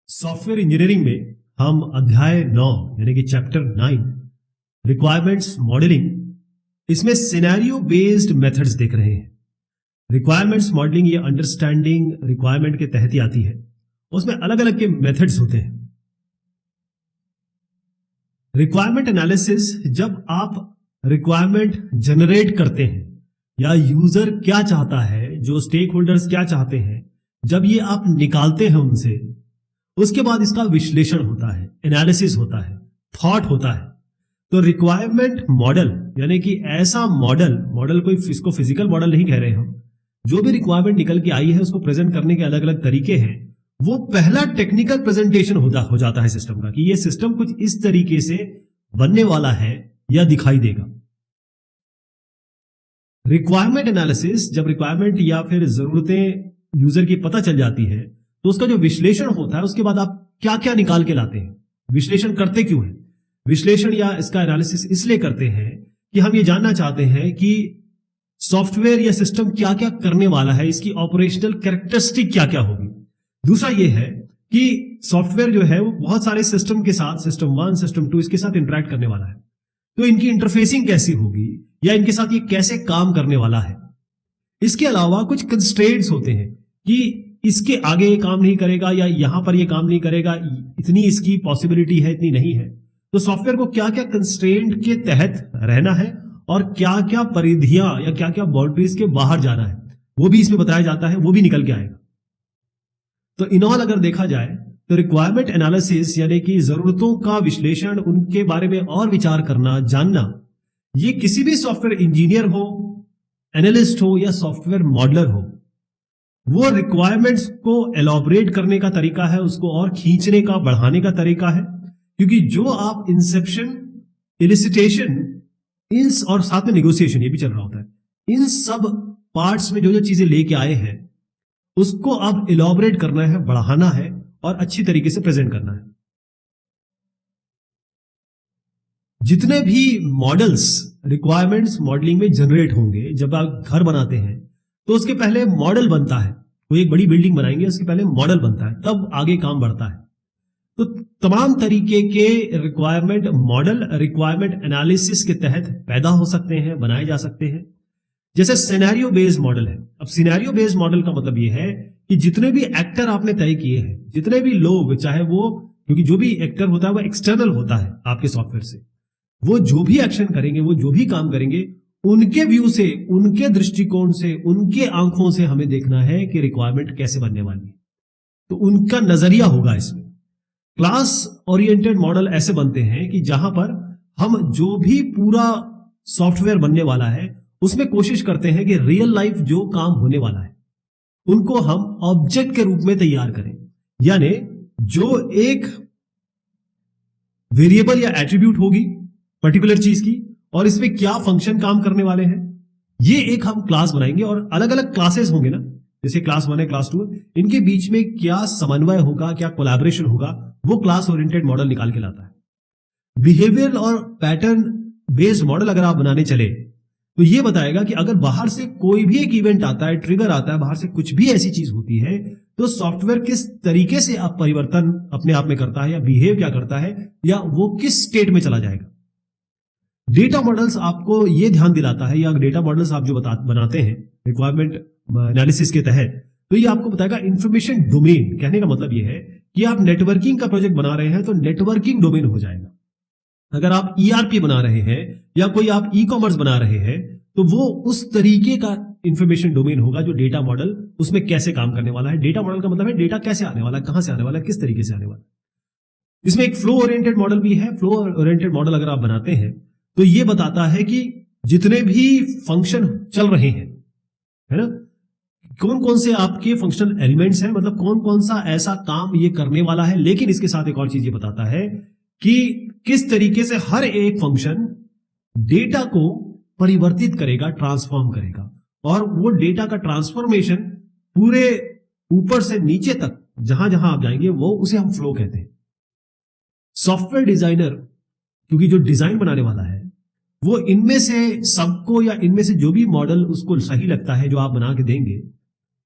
Software engineering में हम अध्याय 9 यानी कि चैप्टर 9 रिक्वायरमेंट्स मॉडलिंग, इसमें सिनेरियो बेस्ड मेथड्स देख रहे हैं। रिक्वायरमेंट्स मॉडलिंग ये अंडरस्टैंडिंग रिक्वायरमेंट के तहत ही आती है। उसमें अलग अलग के मेथड्स होते हैं। रिक्वायरमेंट एनालिसिस, जब आप रिक्वायरमेंट जनरेट करते हैं या यूजर क्या चाहता है, जो स्टेक होल्डर्स क्या चाहते हैं, जब ये आप निकालते हैं उनसे, उसके बाद इसका विश्लेषण होता है, एनालिसिस होता है, थॉट होता है। तो रिक्वायरमेंट मॉडल यानी कि ऐसा मॉडल कोई इसको फिजिकल मॉडल नहीं कह रहे हम, जो भी रिक्वायरमेंट निकल के आई है उसको प्रेजेंट करने के अलग अलग तरीके हैं। वो पहला टेक्निकल प्रेजेंटेशन हो जाता है सिस्टम का, कि ये सिस्टम कुछ इस तरीके से बनने वाला है या दिखाई देगा। रिक्वायरमेंट एनालिसिस, जब रिक्वायरमेंट या फिर जरूरतें यूजर की पता चल जाती है तो उसका जो विश्लेषण होता है, उसके बाद आप क्या क्या निकाल के लाते हैं। विश्लेषण करते क्यों है? विश्लेषण या इसका एनालिसिस इसलिए करते हैं कि हम ये जानना चाहते हैं कि सॉफ्टवेयर या सिस्टम क्या क्या करने वाला है, इसकी ऑपरेशनल कैरेक्टरिस्टिक क्या क्या होगी। दूसरा ये है कि सॉफ्टवेयर जो है वो बहुत सारे सिस्टम के साथ, सिस्टम 1, सिस्टम 2 इसके साथ इंटरेक्ट करने वाला है, तो इनकी इंटरफेसिंग कैसी होगी या इनके साथ ये कैसे काम करने वाला है। इसके अलावा कुछ कंस्ट्रेंट्स होते हैं कि इसके आगे ये काम नहीं करेगा या यहां पर ये काम नहीं करेगा, इतनी इसकी पॉसिबिलिटी है, इतनी नहीं है। तो सॉफ्टवेयर को क्या क्या कंस्ट्रेंट के तहत रहना है और क्या क्या परिधियां या क्या क्या बाउंड्रीज के बाहर जाना है, वो भी इसमें बताया जाता है, वो भी निकल के आएगा। तो इन ऑल अगर देखा जाए तो रिक्वायरमेंट एनालिसिस यानी कि जरूरतों का विश्लेषण, उनके बारे में और विचार करना, जानना, ये किसी भी सॉफ्टवेयर इंजीनियर हो, एनालिस्ट हो या सॉफ्टवेयर मॉडलर हो, वो रिक्वायरमेंट्स को एलॉबरेट करने का तरीका है, उसको और खींचने का, बढ़ाने का तरीका है। क्योंकि जो आप इंसेप्शन, इलिसिटेशन, इंस और साथ में नेगोशिएशन ये भी चल रहा होता है, इन सब पार्ट्स में जो जो चीजें लेके आए हैं उसको अब एलॉबरेट करना है, बढ़ाना है और अच्छी तरीके से प्रेजेंट करना है। जितने भी मॉडल्स रिक्वायरमेंट्स मॉडलिंग में जनरेट होंगे, जब आप घर बनाते हैं तो उसके पहले मॉडल बनता है। कोई एक बड़ी बिल्डिंग बनाएंगे, उसके पहले मॉडल बनता है, तब आगे काम बढ़ता है। तो तमाम तरीके के रिक्वायरमेंट मॉडल रिक्वायरमेंट एनालिसिस के तहत पैदा हो सकते हैं, बनाए जा सकते हैं। जैसे सिनेरियो बेस्ड मॉडल है। अब सिनेरियो बेस्ड मॉडल का मतलब यह है कि जितने भी एक्टर आपने तय किए हैं, जितने भी लोग, चाहे वो, क्योंकि जो भी एक्टर होता है वो एक्सटर्नल होता है आपके सॉफ्टवेयर से, वो जो भी एक्शन करेंगे, वो जो भी काम करेंगे, उनके व्यू से, उनके दृष्टिकोण से, उनके आंखों से हमें देखना है कि रिक्वायरमेंट कैसे बनने वाली है। तो उनका नजरिया होगा इसमें। क्लास ओरिएंटेड मॉडल ऐसे बनते हैं कि जहां पर हम जो भी पूरा सॉफ्टवेयर बनने वाला है उसमें कोशिश करते हैं कि रियल लाइफ जो काम होने वाला है उनको हम ऑब्जेक्ट के रूप में तैयार करें। यानी जो एक वेरिएबल या एट्रीब्यूट होगी पर्टिकुलर चीज की, और इसमें क्या फंक्शन काम करने वाले हैं, ये एक हम क्लास बनाएंगे। और अलग अलग क्लासेस होंगे ना, जैसे क्लास 1 है, क्लास 2 है, इनके बीच में क्या समन्वय होगा, क्या कोलैबोरेशन होगा, वो क्लास ओरिएंटेड मॉडल निकाल के लाता है। बिहेवियर और पैटर्न बेस्ड मॉडल अगर आप बनाने चले तो ये बताएगा कि अगर बाहर से कोई भी एक इवेंट आता है, ट्रिगर आता है, बाहर से कुछ भी ऐसी चीज होती है, तो सॉफ्टवेयर किस तरीके से आप परिवर्तन अपने आप में करता है या बिहेव क्या करता है, या वो किस स्टेट में चला जाएगा। डेटा मॉडल्स आपको ये ध्यान दिलाता है, या डेटा मॉडल्स आप जो बनाते हैं रिक्वायरमेंट एनालिसिस के तहत, तो ये आपको बताएगा इंफॉर्मेशन डोमेन। कहने का मतलब ये है कि आप नेटवर्किंग का प्रोजेक्ट बना रहे हैं तो नेटवर्किंग डोमेन हो जाएगा। अगर आप ईआरपी बना रहे हैं या कोई आप ई कॉमर्स बना रहे हैं तो वो उस तरीके का इंफॉर्मेशन डोमेन होगा जो डेटा मॉडल उसमें कैसे काम करने वाला है। डेटा मॉडल का मतलब है डेटा कैसे आने वाला है, कहां से आने वाला है, किस तरीके से आने वाला है। इसमें एक फ्लो ओरिएंटेड मॉडल भी है। फ्लो ओरिएंटेड मॉडल अगर आप बनाते हैं तो ये बताता है कि जितने भी फंक्शन चल रहे हैं, है ना, कौन कौन से आपके फंक्शनल एलिमेंट्स हैं, मतलब कौन कौन सा ऐसा काम ये करने वाला है। लेकिन इसके साथ एक और चीज ये बताता है कि किस तरीके से हर एक फंक्शन डेटा को परिवर्तित करेगा, ट्रांसफॉर्म करेगा, और वो डेटा का ट्रांसफॉर्मेशन पूरे ऊपर से नीचे तक जहां जहां आप जाएंगे वो उसे हम फ्लो कहते हैं। सॉफ्टवेयर डिजाइनर, क्योंकि जो डिजाइन बनाने वाला है वो इनमें से सबको, या इनमें से जो भी मॉडल उसको सही लगता है जो आप बना के देंगे,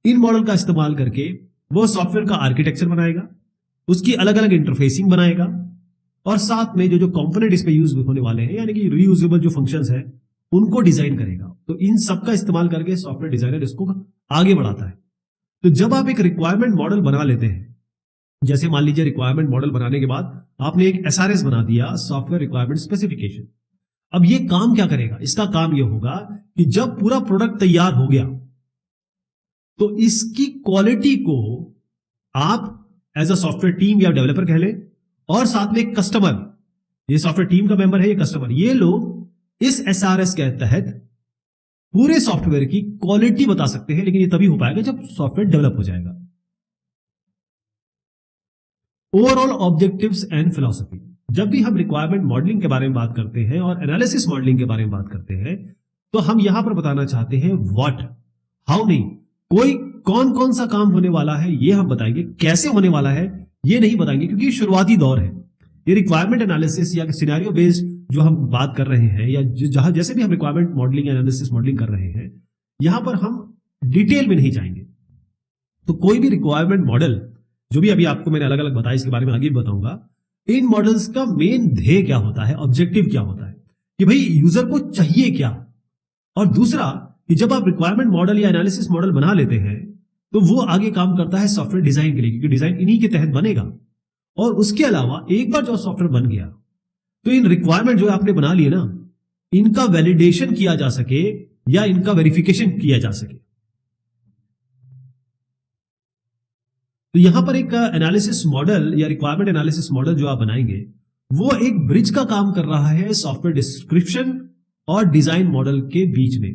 इन मॉडल का इस्तेमाल करके वो सॉफ्टवेयर का आर्किटेक्चर बनाएगा, उसकी अलग अलग इंटरफेसिंग बनाएगा, और साथ में जो जो कंपोनेंट इसमें यूज होने वाले हैं यानी कि रीयूजेबल जो फंक्शंस हैं उनको डिजाइन करेगा। तो इन सब का इस्तेमाल करके सॉफ्टवेयर डिजाइनर इसको आगे बढ़ाता है। तो जब आप एक रिक्वायरमेंट मॉडल बना लेते हैं, जैसे मान लीजिए रिक्वायरमेंट मॉडल बनाने के बाद आपने एक एसआरएस बना दिया, सॉफ्टवेयर रिक्वायरमेंट स्पेसिफिकेशन। अब ये काम क्या करेगा? इसका काम यह होगा कि जब पूरा प्रोडक्ट तैयार हो गया तो इसकी क्वालिटी को आप एज अ सॉफ्टवेयर टीम या डेवलपर कह लें, और साथ में एक कस्टमर, ये सॉफ्टवेयर टीम का मेंबर है, ये कस्टमर, ये लोग इस एसआरएस के तहत पूरे सॉफ्टवेयर की क्वालिटी बता सकते हैं। लेकिन ये तभी हो पाएगा जब सॉफ्टवेयर डेवलप हो जाएगा। Overall objectives and philosophy. जब भी हम रिक्वायरमेंट मॉडलिंग के बारे में बात करते हैं और एनालिसिस मॉडलिंग के बारे में बात करते हैं, तो हम यहां पर बताना चाहते हैं व्हाट, हाउ नहीं, कोई कौन कौन सा काम होने वाला है ये हम बताएंगे, कैसे होने वाला है ये नहीं बताएंगे, क्योंकि शुरुआती दौर है। ये रिक्वायरमेंट एनालिसिस या सिनेरियो बेस्ड जो हम बात कर रहे हैं, या जहां जैसे भी हम रिक्वायरमेंट मॉडलिंग या एनालिसिस मॉडलिंग कर रहे हैं, यहां पर हम डिटेल में नहीं जाएंगे। तो कोई भी रिक्वायरमेंट मॉडल जो भी अभी आपको मैंने अलग अलग बताया, इसके बारे में आगे भी बताऊंगा। इन मॉडल्स का मेन ध्येय क्या होता है, ऑब्जेक्टिव क्या होता है, कि भाई यूजर को चाहिए क्या। और दूसरा कि जब आप रिक्वायरमेंट मॉडल या एनालिसिस मॉडल बना लेते हैं तो वो आगे काम करता है सॉफ्टवेयर डिजाइन के लिए, क्योंकि डिजाइन इन्हीं के तहत बनेगा। और उसके अलावा एक बार जो सॉफ्टवेयर बन गया तो इन रिक्वायरमेंट जो आपने बना लिए ना, इनका वैलिडेशन किया जा सके या इनका वेरिफिकेशन किया जा सके। तो यहां पर एक एनालिसिस मॉडल या रिक्वायरमेंट एनालिसिस मॉडल जो आप बनाएंगे वो एक ब्रिज का काम कर रहा है सॉफ्टवेयर डिस्क्रिप्शन और डिजाइन मॉडल के बीच में।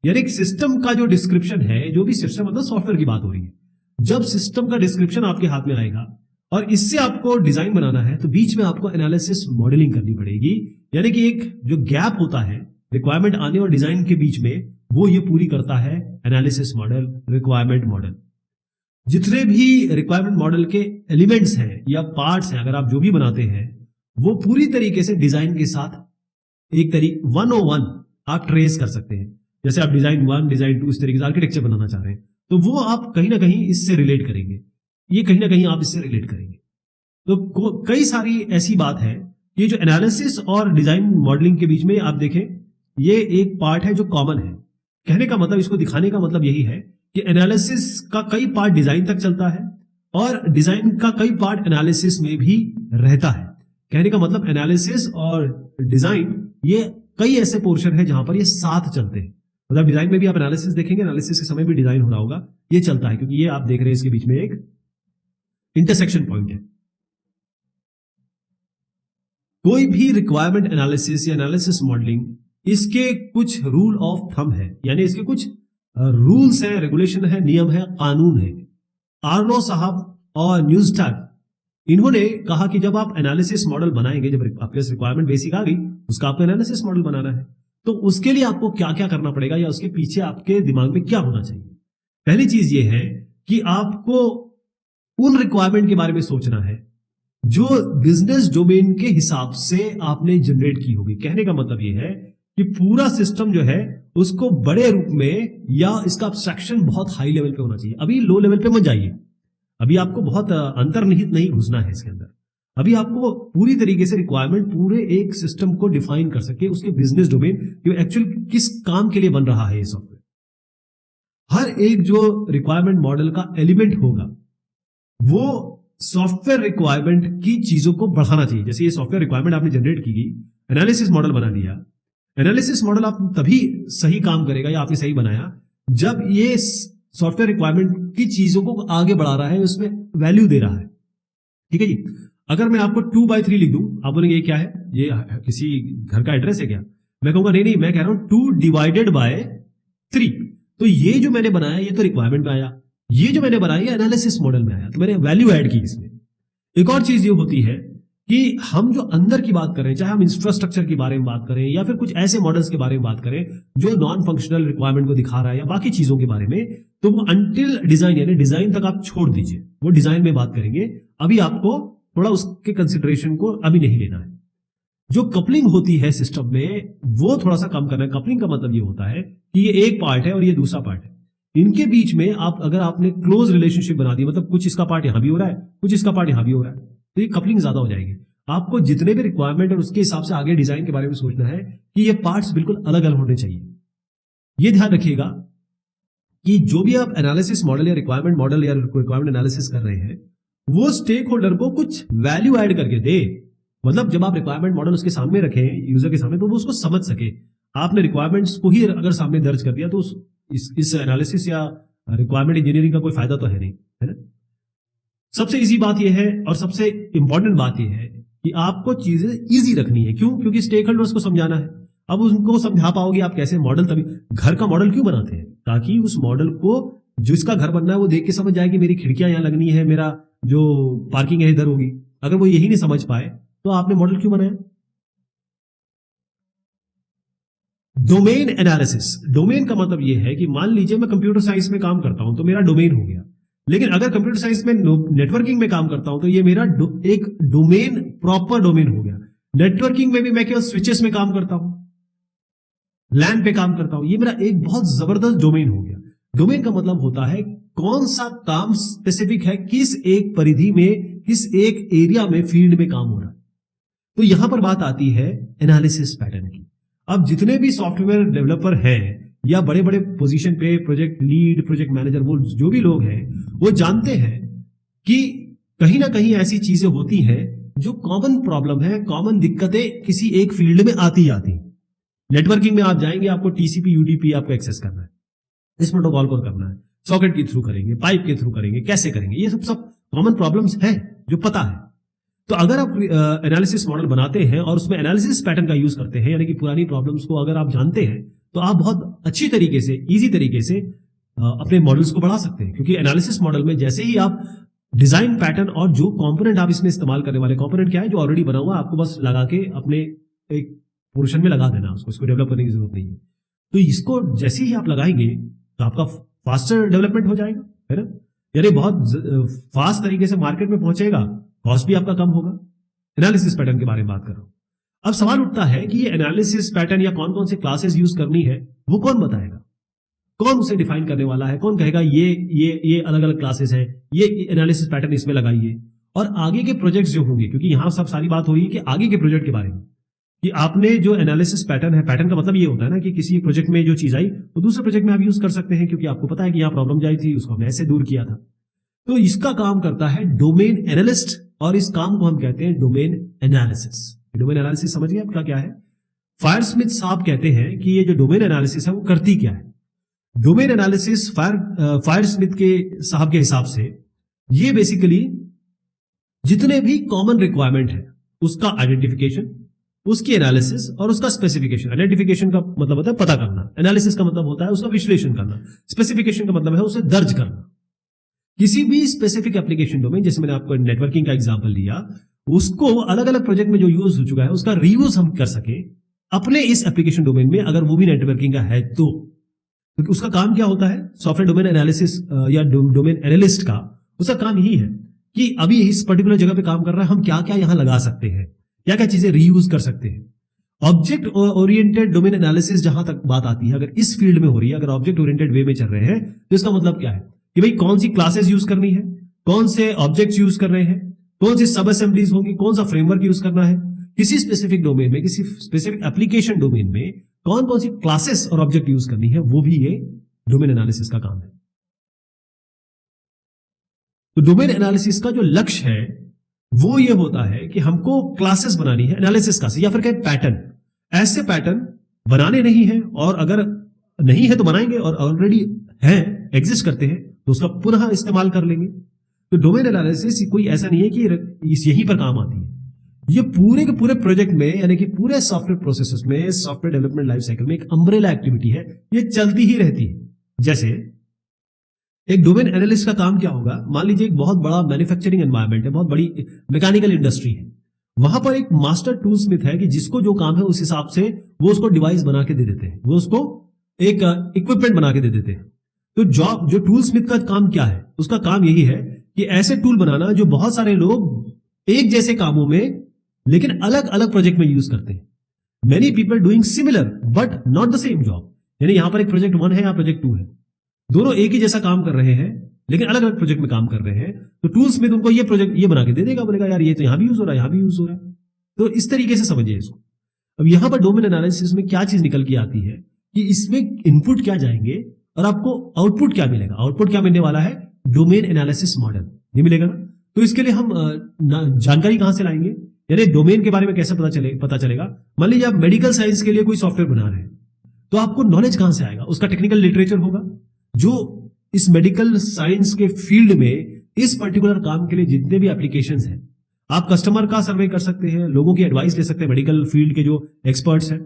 यानी एक सिस्टम का जो डिस्क्रिप्शन है, जो भी सिस्टम मतलब सॉफ्टवेयर की बात हो रही है, जब सिस्टम का डिस्क्रिप्शन आपके हाथ में आएगा और इससे आपको डिजाइन बनाना है, तो बीच में आपको एनालिसिस मॉडलिंग करनी पड़ेगी। यानी कि एक जो गैप होता है रिक्वायरमेंट आने और डिजाइन के बीच में, वो ये पूरी करता है एनालिसिस मॉडल, रिक्वायरमेंट मॉडल। जितने भी रिक्वायरमेंट मॉडल के एलिमेंट्स हैं या पार्ट्स हैं, अगर आप जो भी बनाते हैं, वो पूरी तरीके से डिजाइन के साथ एक तरीके 101 आप ट्रेस कर सकते हैं। जैसे आप डिजाइन 1, डिजाइन 2 इस तरीके से आर्किटेक्चर बनाना चाह रहे हैं, तो वो आप कहीं ना कहीं इससे रिलेट करेंगे, ये कहीं ना कहीं आप इससे रिलेट करेंगे। तो कई सारी ऐसी बात है, ये जो एनालिसिस और डिजाइन मॉडलिंग के बीच में आप देखें, ये एक पार्ट है जो कॉमन है। कहने का मतलब, इसको दिखाने का मतलब यही है कि एनालिसिस का कई पार्ट डिजाइन तक चलता है और डिजाइन का कई पार्ट एनालिसिस में भी रहता है। कहने का मतलब एनालिसिस और डिजाइन ये कई ऐसे पोर्शन है जहां पर ये साथ चलते हैं। मतलब डिजाइन में भी आप एनालिसिस देखेंगे, एनालिसिस के समय भी डिजाइन हो रहा होगा, ये चलता है, क्योंकि ये आप देख रहे हैं इसके बीच में एक इंटरसेक्शन पॉइंट है। कोई भी रिक्वायरमेंट एनालिसिस या एनालिसिस मॉडलिंग, इसके कुछ रूल ऑफ थंब है, यानी इसके कुछ रूल्स है, रेगुलेशन है, नियम है, कानून है। आर्नो साहब और न्यूस्टैट, इन्होंने कहा कि जब आप एनालिसिस मॉडल बनाएंगे, जब आपके पास रिक्वायरमेंट बेसिक आ गई, उसका आपको एनालिसिस मॉडल बनाना है, तो उसके लिए आपको क्या क्या करना पड़ेगा या उसके पीछे आपके दिमाग में क्या होना चाहिए। पहली चीज ये है कि आपको उन रिक्वायरमेंट के बारे में सोचना है जो बिजनेस डोमेन के हिसाब से आपने जनरेट की होगी। कहने का मतलब ये है कि पूरा सिस्टम जो है उसको बड़े रूप में या इसका एब्स्ट्रैक्शन बहुत हाई लेवल पे होना चाहिए। अभी लो लेवल पे मत जाइए, अभी आपको बहुत अंतर्निहित नहीं घुसना है इसके अंदर। अभी आपको पूरी तरीके से रिक्वायरमेंट पूरे एक सिस्टम को डिफाइन कर सके, उसके बिजनेस डोमेन एक्चुअल किस काम के लिए बन रहा है ये सॉफ्टवेयर। हर एक जो रिक्वायरमेंट मॉडल का एलिमेंट होगा वो सॉफ्टवेयर रिक्वायरमेंट की चीजों को बढ़ाना चाहिए। जैसे ये सॉफ्टवेयर रिक्वायरमेंट आपने जनरेट की गई, एनालिसिस मॉडल बना लिया। एनालिसिस मॉडल आप तभी सही काम करेगा या आपने सही बनाया जब ये सॉफ्टवेयर रिक्वायरमेंट की चीजों को आगे बढ़ा रहा है, उसमें वैल्यू दे रहा है। ठीक है जी। अगर मैं आपको 2/3 लिख दूं, आप बोलेंगे ये क्या है, ये किसी घर का एड्रेस है क्या? मैं कहूंगा नहीं, मैं कह रहा हूं 2/3। तो ये जो मैंने बनाया ये तो रिक्वायरमेंट में आया, ये जो मैंने बनाया एनालिसिस मॉडल में आया, तो मैंने वैल्यू ऐड की इसमें। एक और चीज ये होती है कि हम जो अंदर की बात करें, चाहे हम इंफ्रास्ट्रक्चर के बारे में बात करें या फिर कुछ ऐसे मॉडल्स के बारे में बात करें जो नॉन फंक्शनल रिक्वायरमेंट को दिखा रहा है या बाकी चीजों के बारे में, तो वो अंटिल डिजाइन यानी डिजाइन तक आप छोड़ दीजिए, वो डिजाइन में बात करेंगे। अभी आपको थोड़ा उसके कंसिडरेशन को अभी नहीं लेना है। जो कपलिंग होती है सिस्टम में वो थोड़ा सा कम करना है। कपलिंग का मतलब ये होता है कि ये एक पार्ट है और ये दूसरा पार्ट है। इनके बीच में आप अगर आपने क्लोज रिलेशनशिप बना दी, मतलब कुछ इसका पार्ट यहां भी हो रहा है, कुछ इसका पार्ट यहां भी हो रहा है, तो ये कपलिंग ज्यादा हो जाएगी। आपको जितने भी रिक्वायरमेंट और उसके हिसाब से आगे डिजाइन के बारे में सोचना है कि ये पार्ट्स बिल्कुल अलग अलग होने चाहिए। ये ध्यान रखिएगा कि जो भी आप एनालिसिस मॉडल या रिक्वायरमेंट मॉडल या रिक्वायरमेंट एनालिसिस कर रहे हैं, वो स्टेक होल्डर को कुछ वैल्यू ऐड करके दे। मतलब जब आप रिक्वायरमेंट मॉडल उसके सामने रखें यूजर के सामने, तो वो उसको समझ सके। आपने रिक्वायरमेंट्स को ही अगर सामने दर्ज कर दिया तो इस एनालिसिस या रिक्वायरमेंट इंजीनियरिंग का कोई फायदा तो है नहीं, है ना। सबसे इजी बात यह है और सबसे इंपॉर्टेंट बात यह है कि आपको चीजें इजी रखनी है। क्यों? क्योंकि स्टेक होल्डर्स को समझाना है। अब उनको समझा पाओगे आप कैसे मॉडल, तभी घर का मॉडल क्यों बनाते हैं, ताकि उस मॉडल को जिसका घर बनना है वो देख के समझ जाए कि मेरी खिड़कियां यहां लगनी है, मेरा जो पार्किंग है इधर होगी। अगर वो यही नहीं समझ पाए तो आपने मॉडल क्यों बनाया? डोमेन एनालिसिस, डोमेन का मतलब यह है कि मान लीजिए मैं कंप्यूटर साइंस में काम करता हूं तो मेरा डोमेन हो गया, लेकिन अगर कंप्यूटर साइंस में नेटवर्किंग में काम करता हूं तो ये मेरा एक डोमेन, प्रॉपर डोमेन हो गया। नेटवर्किंग में भी मैं केवल स्विचेस में काम करता हूं, लैन पे काम करता हूं, ये मेरा एक बहुत जबरदस्त डोमेन हो गया। डोमेन का मतलब होता है कौन सा काम स्पेसिफिक है, किस एक परिधि में, किस एक एरिया में, फील्ड में काम हो रहा है। तो यहां पर बात आती है एनालिसिस पैटर्न की। अब जितने भी सॉफ्टवेयर डेवलपर हैं या बड़े बड़े पोजीशन पे प्रोजेक्ट लीड, प्रोजेक्ट मैनेजर, वो जो भी लोग हैं वो जानते हैं कि कहीं ना कहीं ऐसी चीजें होती हैं जो कॉमन प्रॉब्लम है, कॉमन दिक्कतें किसी एक फील्ड में आती आती। नेटवर्किंग में आप जाएंगे, आपको टीसीपी यूडीपी आपको एक्सेस करना है, इस प्रोटोकॉल को करना है, सॉकेट के थ्रू करेंगे, पाइप के थ्रू करेंगे, कैसे करेंगे, ये सब कॉमन प्रॉब्लम्स हैं जो पता है। तो अगर आप एनालिसिस मॉडल बनाते हैं और उसमें एनालिसिस पैटर्न का यूज करते हैं, यानी कि पुरानी प्रॉब्लम्स को अगर आप जानते हैं, तो आप बहुत अच्छी तरीके से, इजी तरीके से अपने मॉडल्स को बढ़ा सकते हैं। क्योंकि एनालिसिस मॉडल में जैसे ही आप डिजाइन पैटर्न और जो कंपोनेंट आप इसमें इस्तेमाल करने वाले, कंपोनेंट क्या है, जो ऑलरेडी बना हुआ, आपको बस लगा के अपने एक पोर्शन में लगा देना, उसको डेवलप करने की जरूरत नहीं है। तो इसको जैसे ही आप लगाएंगे तो आपका फास्टर डेवलपमेंट हो जाएगा, है ना, यानी बहुत फास्ट तरीके से मार्केट में पहुंचेगा, कॉस्ट भी आपका कम होगा। एनालिसिस पैटर्न के बारे में बात कर रहा हूं। अब सवाल उठता है कि ये एनालिसिस पैटर्न या कौन कौन से क्लासेस यूज करनी है, वो कौन बताएगा, कौन उसे डिफाइन करने वाला है, कौन कहेगा ये अलग अलग क्लासेस हैं, ये एनालिसिस पैटर्न इसमें लगाइए। और आगे के प्रोजेक्ट्स जो होंगे, क्योंकि यहां सब सारी बात हो रही है कि आगे के प्रोजेक्ट के बारे में, कि आपने जो एनालिसिस पैटर्न है, पैटर्न का मतलब ये होता है ना कि किसी प्रोजेक्ट में जो चीज आई तो दूसरे प्रोजेक्ट में आप यूज कर सकते हैं, क्योंकि आपको पता है कि यहां प्रॉब्लम आई थी, उसको हमने ऐसे दूर किया था। तो इसका काम करता है डोमेन एनालिस्ट, और इस काम को हम कहते हैं डोमेन एनालिसिस। डोमेन एनालिसिस समझ गए आपका क्या है? फायर स्मिथ साहब कहते हैं कि ये जो डोमेन एनालिसिस है वो करती क्या है। डोमेन एनालिसिस फायर स्मिथ के साहब के हिसाब से ये बेसिकली जितने भी कॉमन रिक्वायरमेंट है उसका आइडेंटिफिकेशन, उसकी एनालिसिस और उसका स्पेसिफिकेशन। आइडेंटिफिकेशन का मतलब होता है पता करना, एनालिसिस का मतलब होता है उसका विश्लेषण करना, स्पेसिफिकेशन का मतलब है उसे दर्ज करना। किसी भी स्पेसिफिक एप्लीकेशन डोमेन, जैसे मैंने आपको नेटवर्किंग का एग्जांपल लिया, उसको अलग अलग प्रोजेक्ट में जो यूज हो चुका है उसका रीयूज हम कर सके अपने इस एप्लीकेशन डोमेन में, अगर वो भी नेटवर्किंग का है तो। क्योंकि उसका काम क्या होता है, सॉफ्टवेयर डोमेन एनालिसिस या डोमेन एनालिस्ट का उसका काम यही है कि अभी इस पर्टिकुलर जगह पे काम कर रहा है, हम क्या क्या यहां लगा सकते हैं, क्या क्या चीजें रीयूज कर सकते हैं। ऑब्जेक्ट ओरिएंटेड डोमेन एनालिसिस जहां तक बात आती है, अगर इस फील्ड में हो रही है, अगर ऑब्जेक्ट ओरिएंटेड वे में चल रहे हैं, तो इसका मतलब क्या है कि भाई कौन सी क्लासेस यूज करनी है, कौन से ऑब्जेक्ट्स यूज कर रहे हैं, कौन सी सब असेंबलीज होंगी, कौन सा फ्रेमवर्क यूज करना है, किसी स्पेसिफिक डोमेन में, किसी स्पेसिफिक एप्लीकेशन डोमेन में कौन कौन सी क्लासेस और ऑब्जेक्ट यूज करनी है, वो भी ये डोमेन एनालिसिस का काम है। तो डोमेन एनालिसिस का जो लक्ष्य है वो ये होता है कि हमको क्लासेस बनानी है एनालिसिस का, या फिर कहें पैटर्न। ऐसे पैटर्न बनाने नहीं है, और अगर नहीं है तो बनाएंगे, और ऑलरेडी है, एग्जिस्ट करते हैं, तो उसका पुनः इस्तेमाल कर लेंगे। तो डोमेन एनालिसिस कोई ऐसा नहीं है कि इस यहीं पर काम आती है, ये पूरे के पूरे प्रोजेक्ट में, यानी कि पूरे सॉफ्टवेयर प्रोसेसेस में, सॉफ्टवेयर डेवलपमेंट लाइफ साइकिल में एक अम्ब्रेला एक्टिविटी है, ये चलती ही रहती है। जैसे एक डोमेन एनालिस्ट का काम क्या होगा, मान लीजिए एक बहुत बड़ा मैन्युफैक्चरिंग एनवायरनमेंट है, बहुत बड़ी मैकेनिकल इंडस्ट्री है, वहां पर एक मास्टर टूल स्मिथ है कि जिसको जो काम है उस हिसाब से वो उसको डिवाइस बना के दे देते हैं, वो उसको एक इक्विपमेंट बना के दे देते हैं। तो जो टूल स्मिथ का काम क्या है, उसका काम यही है कि ऐसे टूल बनाना जो बहुत सारे लोग एक जैसे कामों में लेकिन अलग अलग प्रोजेक्ट में यूज करते हैं। Many people doing similar but not the same job, यानी यहां पर एक प्रोजेक्ट 1 है या प्रोजेक्ट 2 है, दोनों एक ही जैसा काम कर रहे हैं लेकिन अलग अलग प्रोजेक्ट में काम कर रहे हैं, तो टूल्स में तुमको ये प्रोजेक्ट ये बना के दे देगा, बोलेगा यार ये तो यहाँ भी यूज हो रहा है, यहाँ भी यूज हो रहा है। तो इस तरीके से समझिए इसको। अब यहाँ पर डोमेन एनालिसिस में क्या चीज निकल के आती है कि इसमें इनपुट क्या जाएंगे और आपको आउटपुट क्या मिलेगा। आउटपुट क्या मिलने वाला है, डोमेन एनालिसिस मॉडल, ये मिलेगा ना। तो इसके लिए हम जानकारी कहां से लाएंगे, यानी डोमेन के बारे में कैसे पता चलेगा। मान लीजिए आप मेडिकल साइंस के लिए कोई सॉफ्टवेयर बना रहे हैं, तो आपको नॉलेज कहां से आएगा, उसका टेक्निकल लिटरेचर होगा जो इस मेडिकल साइंस के फील्ड में इस पर्टिकुलर काम के लिए जितने भी एप्लीकेशंस हैं, आप कस्टमर का सर्वे कर सकते हैं, लोगों की एडवाइस ले सकते हैं, मेडिकल फील्ड के जो एक्सपर्ट्स हैं,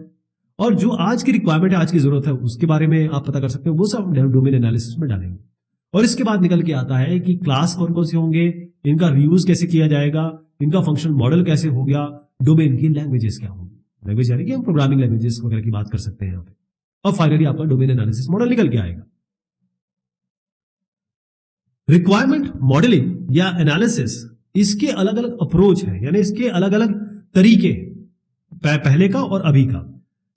और जो आज की रिक्वायरमेंट है, आज की जरूरत है, उसके बारे में आप पता कर सकते हैं। वो सब डोमेन एनालिसिस में डालेंगे। और इसके बाद निकल के आता है कि क्लास कौन कौन से होंगे, इनका रीयूज कैसे किया जाएगा, इनका फंक्शन मॉडल कैसे हो गया, डोमेन की लैंग्वेजेस क्या होंगी, लैंग्वेज यानी कि हम प्रोग्रामिंग लैंग्वेजेस वगैरह की बात कर सकते हैं यहाँ पे। और फाइनली आपका डोमेन एनालिसिस मॉडल निकल के आएगा। रिक्वायरमेंट मॉडलिंग या एनालिसिस, इसके अलग अलग अप्रोच है, यानी इसके अलग अलग तरीके, पहले का और अभी का।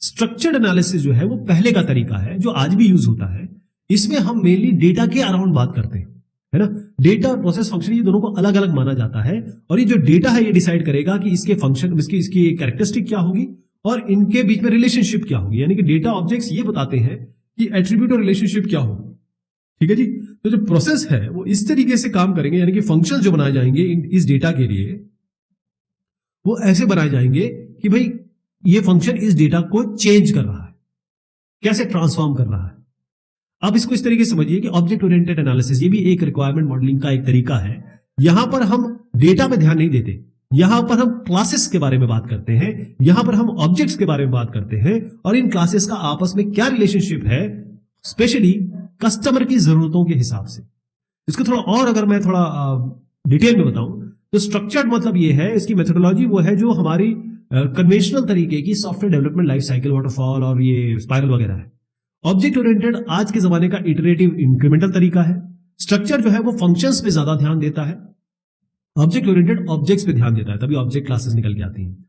स्ट्रक्चर्ड एनालिसिस जो है वो पहले का तरीका है जो आज भी यूज होता है। इसमें हम मेनली डेटा के अराउंड बात करते हैं, है ना। डेटा और प्रोसेस फंक्शन ये दोनों को अलग अलग माना जाता है, और ये जो डेटा है ये डिसाइड करेगा कि इसके फंक्शन, इसकी कैरेक्टरिस्टिक क्या होगी और इनके बीच में रिलेशनशिप क्या होगी। यानी कि डेटा ऑब्जेक्ट्स ये बताते हैं कि एट्रीब्यूट और रिलेशनशिप क्या होगी, ठीक है जी। तो जो प्रोसेस है वो इस तरीके से काम करेंगे, यानी कि फंक्शन जो बनाए जाएंगे इस डेटा के लिए वो ऐसे बनाए जाएंगे कि भाई ये फंक्शन इस डेटा को चेंज कर रहा है, कैसे ट्रांसफॉर्म कर रहा है। अब इसको इस तरीके से समझिए कि ऑब्जेक्ट ओरिएंटेड एनालिसिस ये भी एक रिक्वायरमेंट मॉडलिंग का एक तरीका है। यहां पर हम डेटा पे ध्यान नहीं देते, यहां पर हम क्लासेस के बारे में बात करते हैं, यहां पर हम ऑब्जेक्ट्स के बारे में बात करते हैं, और इन क्लासेस का आपस में क्या रिलेशनशिप है, स्पेशली कस्टमर की जरूरतों के हिसाब से। इसको थोड़ा और अगर मैं थोड़ा डिटेल में बताऊं तो स्ट्रक्चर्ड मतलब ये है, इसकी मेथोडोलॉजी वो है जो हमारी कन्वेंशनल तरीके की software development life cycle, waterfall और ये स्पाइरल वगैरह है। ऑब्जेक्ट ओरिएंटेड आज के जमाने का इटरेटिव इंक्रीमेंटल तरीका है। स्ट्रक्चर जो है वो फंक्शंस पे ज्यादा ध्यान देता है, ऑब्जेक्ट ओरिएंटेड ऑब्जेक्ट्स पे ध्यान देता है, तभी ऑब्जेक्ट क्लासेस निकल के आती हैं।